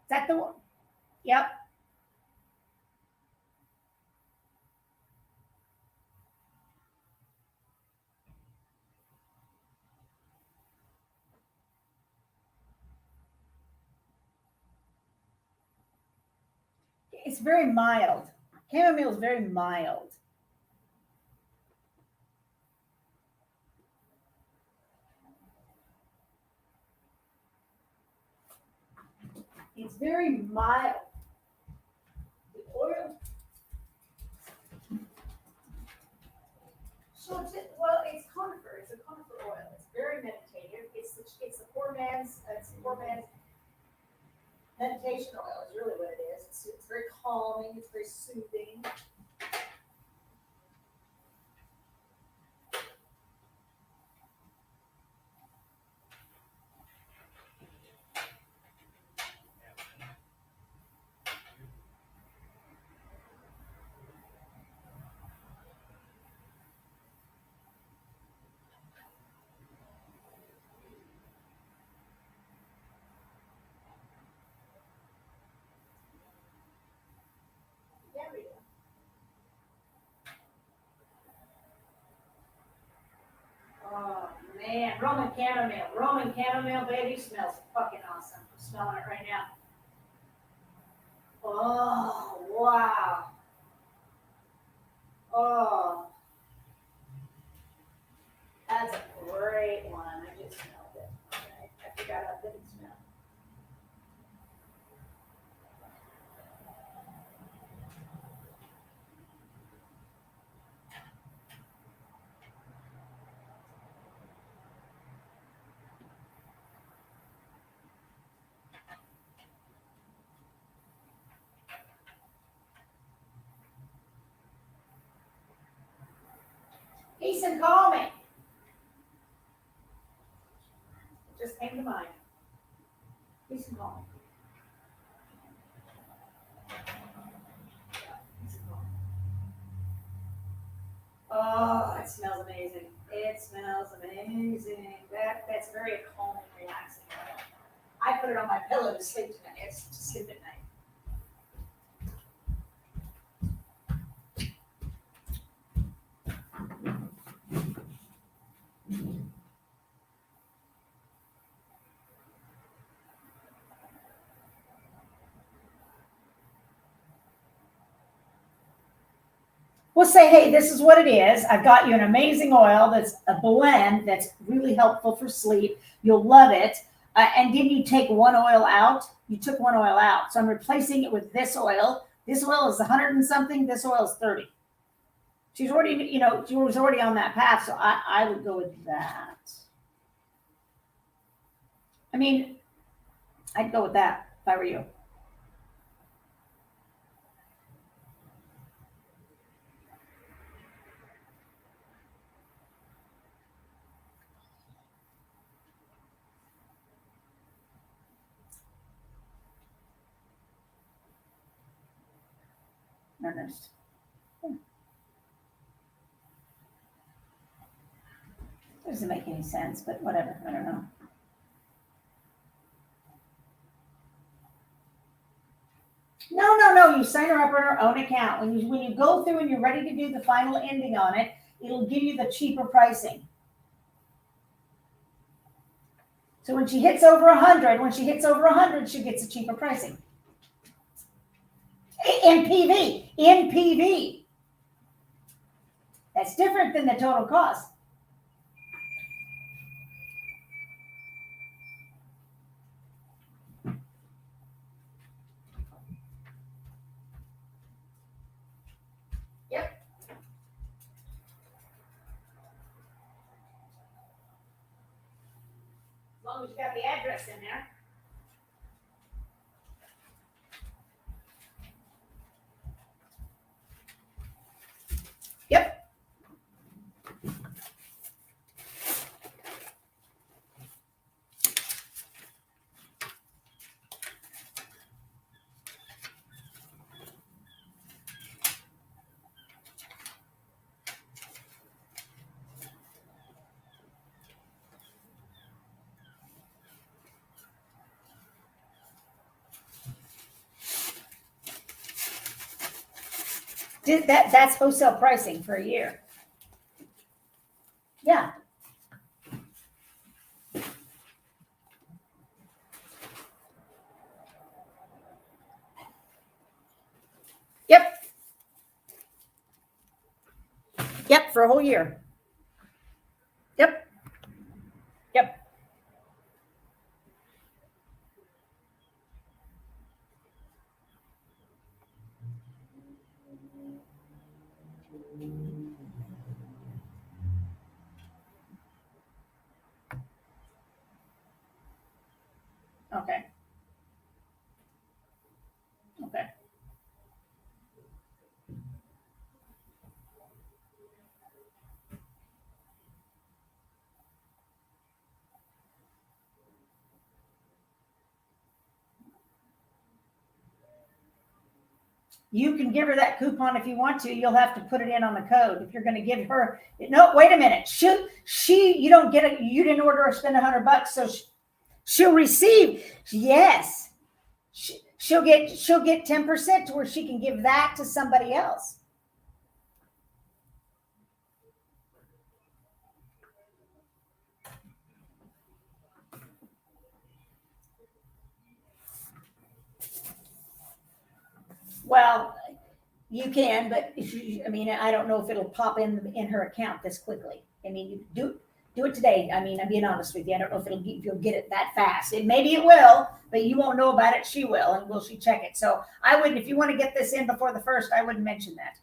Is that the one? Yep. It's very mild. Chamomile is very mild. It's very mild. The oil. So it's conifer. It's a conifer oil. It's very meditative. It's the poor man's meditation oil. Is really what it is. It's very calming. It's very soothing. Yeah, we do. Oh man, Roman chamomile. Roman chamomile, baby, smells fucking awesome. I'm smelling it right now. Oh wow. Oh, that's a great one. I just smelled it. Okay. I forgot how good it smelled. Peace and calming. It just came to mind. Peace and calming. Oh, it smells amazing. It smells amazing. That's very calming, relaxing. I put it on my pillow to sleep tonight. It's to sleep at night. We'll say, hey, this is what it is. I've got you an amazing oil that's a blend that's really helpful for sleep. You'll love it. And didn't you take one oil out? You took one oil out. So I'm replacing it with this oil, This oil is 100 and something. This oil is 30. She's already, she was already on that path. So I would go with that. I mean, I'd go with that if I were you. Ernest. Doesn't make any sense, but whatever. I don't know. No. You sign her up on her own account. When you go through and you're ready to do the final ending on it, it'll give you the cheaper pricing. So when she hits over 100, she gets a cheaper pricing. In PV. That's different than the total cost. Yep. As long as you got the address in there. Yep. That's wholesale pricing for a year. Yeah. Yep. Yep, for a whole year. Yep. Yep. Okay. Okay. You can give her that coupon if you want to. You'll have to put it in on the code. If you're going to give her, no, wait a minute. You don't get it. You didn't order or spend $100. So she'll receive. Yes. She'll get 10% to where she can give that to somebody else. Well, you can, but I don't know if it'll pop in her account this quickly. I mean, you do it today. I mean, I'm being honest with you. I don't know if you'll get it that fast. Maybe it will, but you won't know about it. She will, and will she check it? So I wouldn't. If you want to get this in before the 1st, I wouldn't mention that.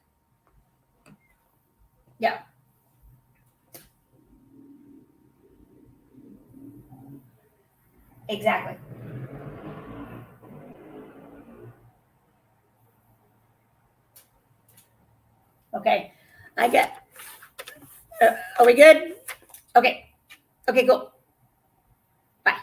Yeah. Exactly. Okay. Are we good? Okay. Okay, go. Bye.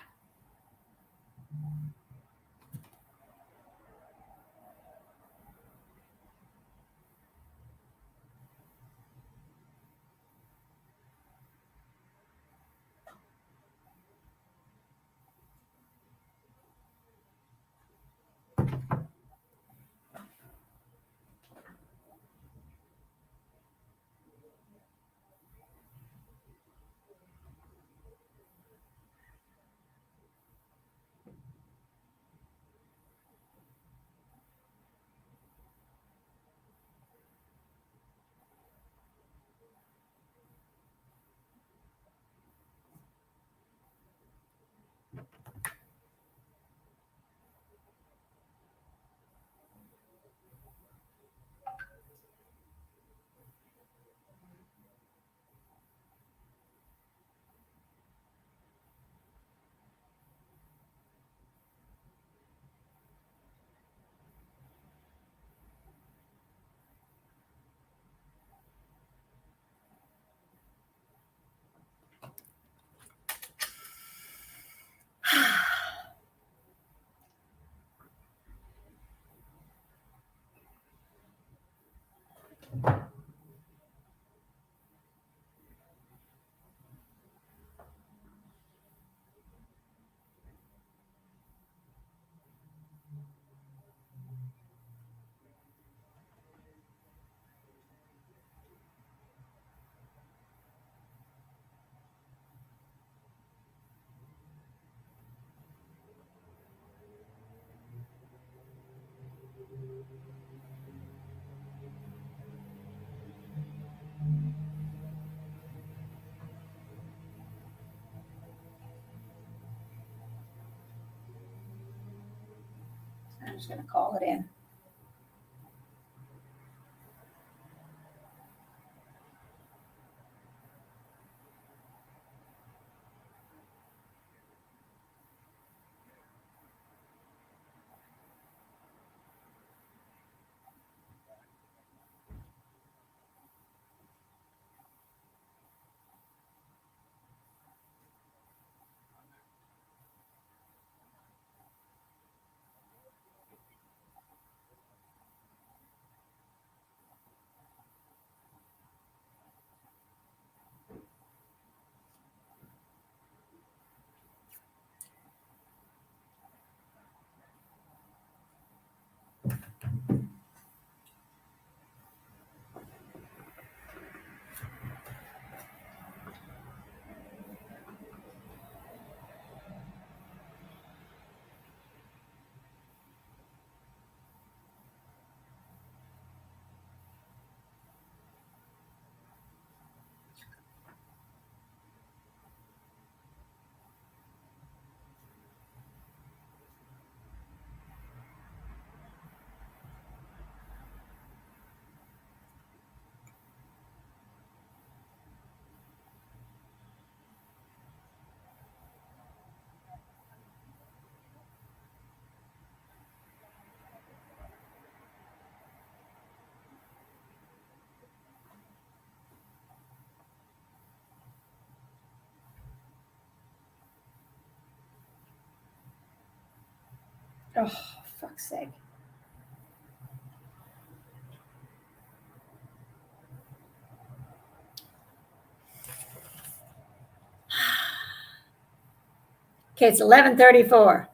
I'm just going to call it in. Oh, fuck's sake. Okay, it's 11:34.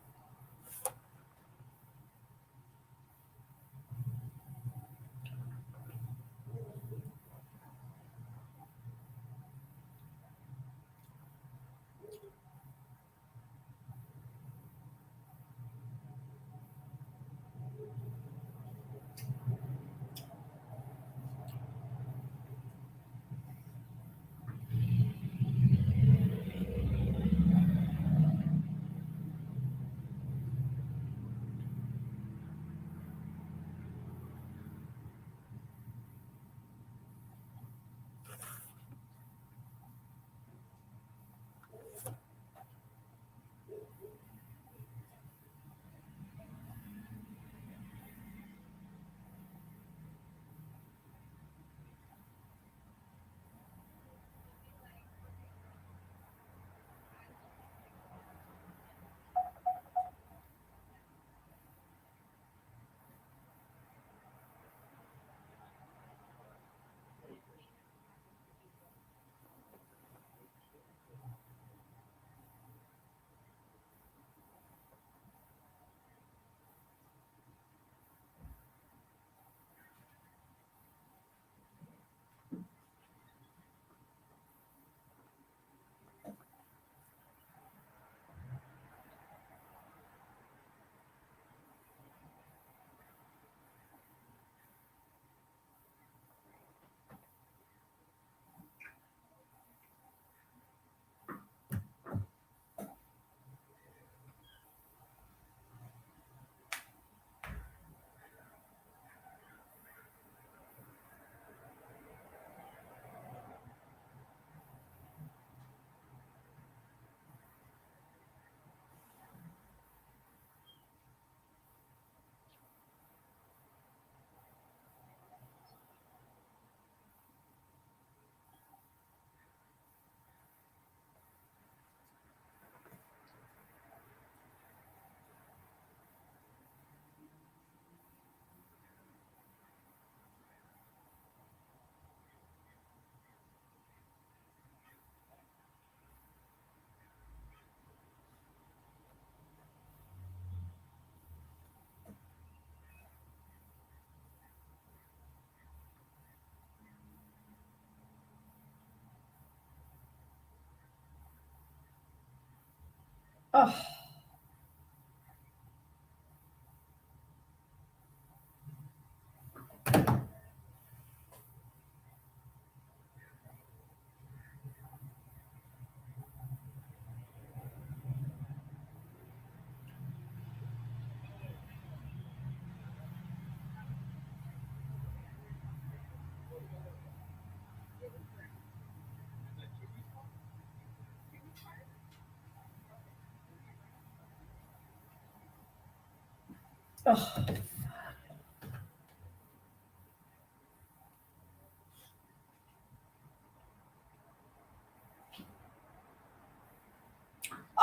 Oh. Oh.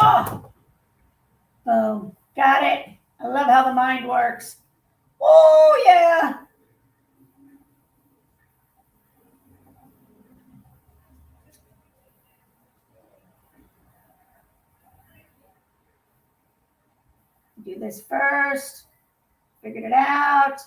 Oh. Oh, got it. I love how the mind works. Oh, yeah. Do this first. Figured it out.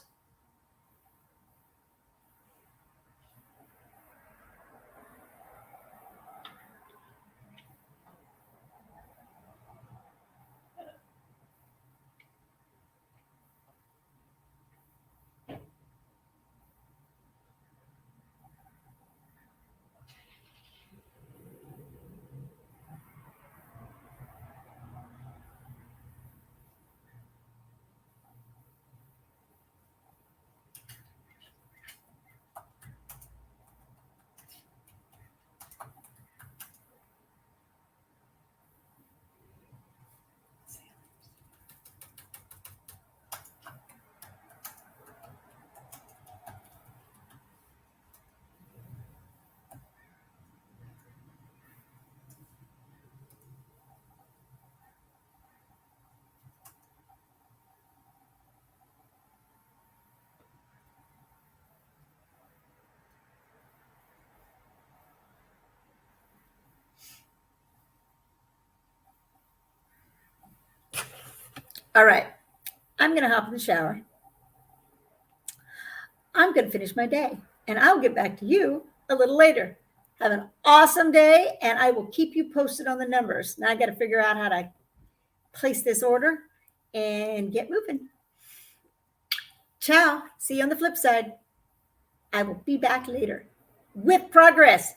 All right. I'm going to hop in the shower. I'm going to finish my day, and I'll get back to you a little later. Have an awesome day, and I will keep you posted on the numbers. Now I got to figure out how to place this order and get moving. Ciao. See you on the flip side. I will be back later with progress.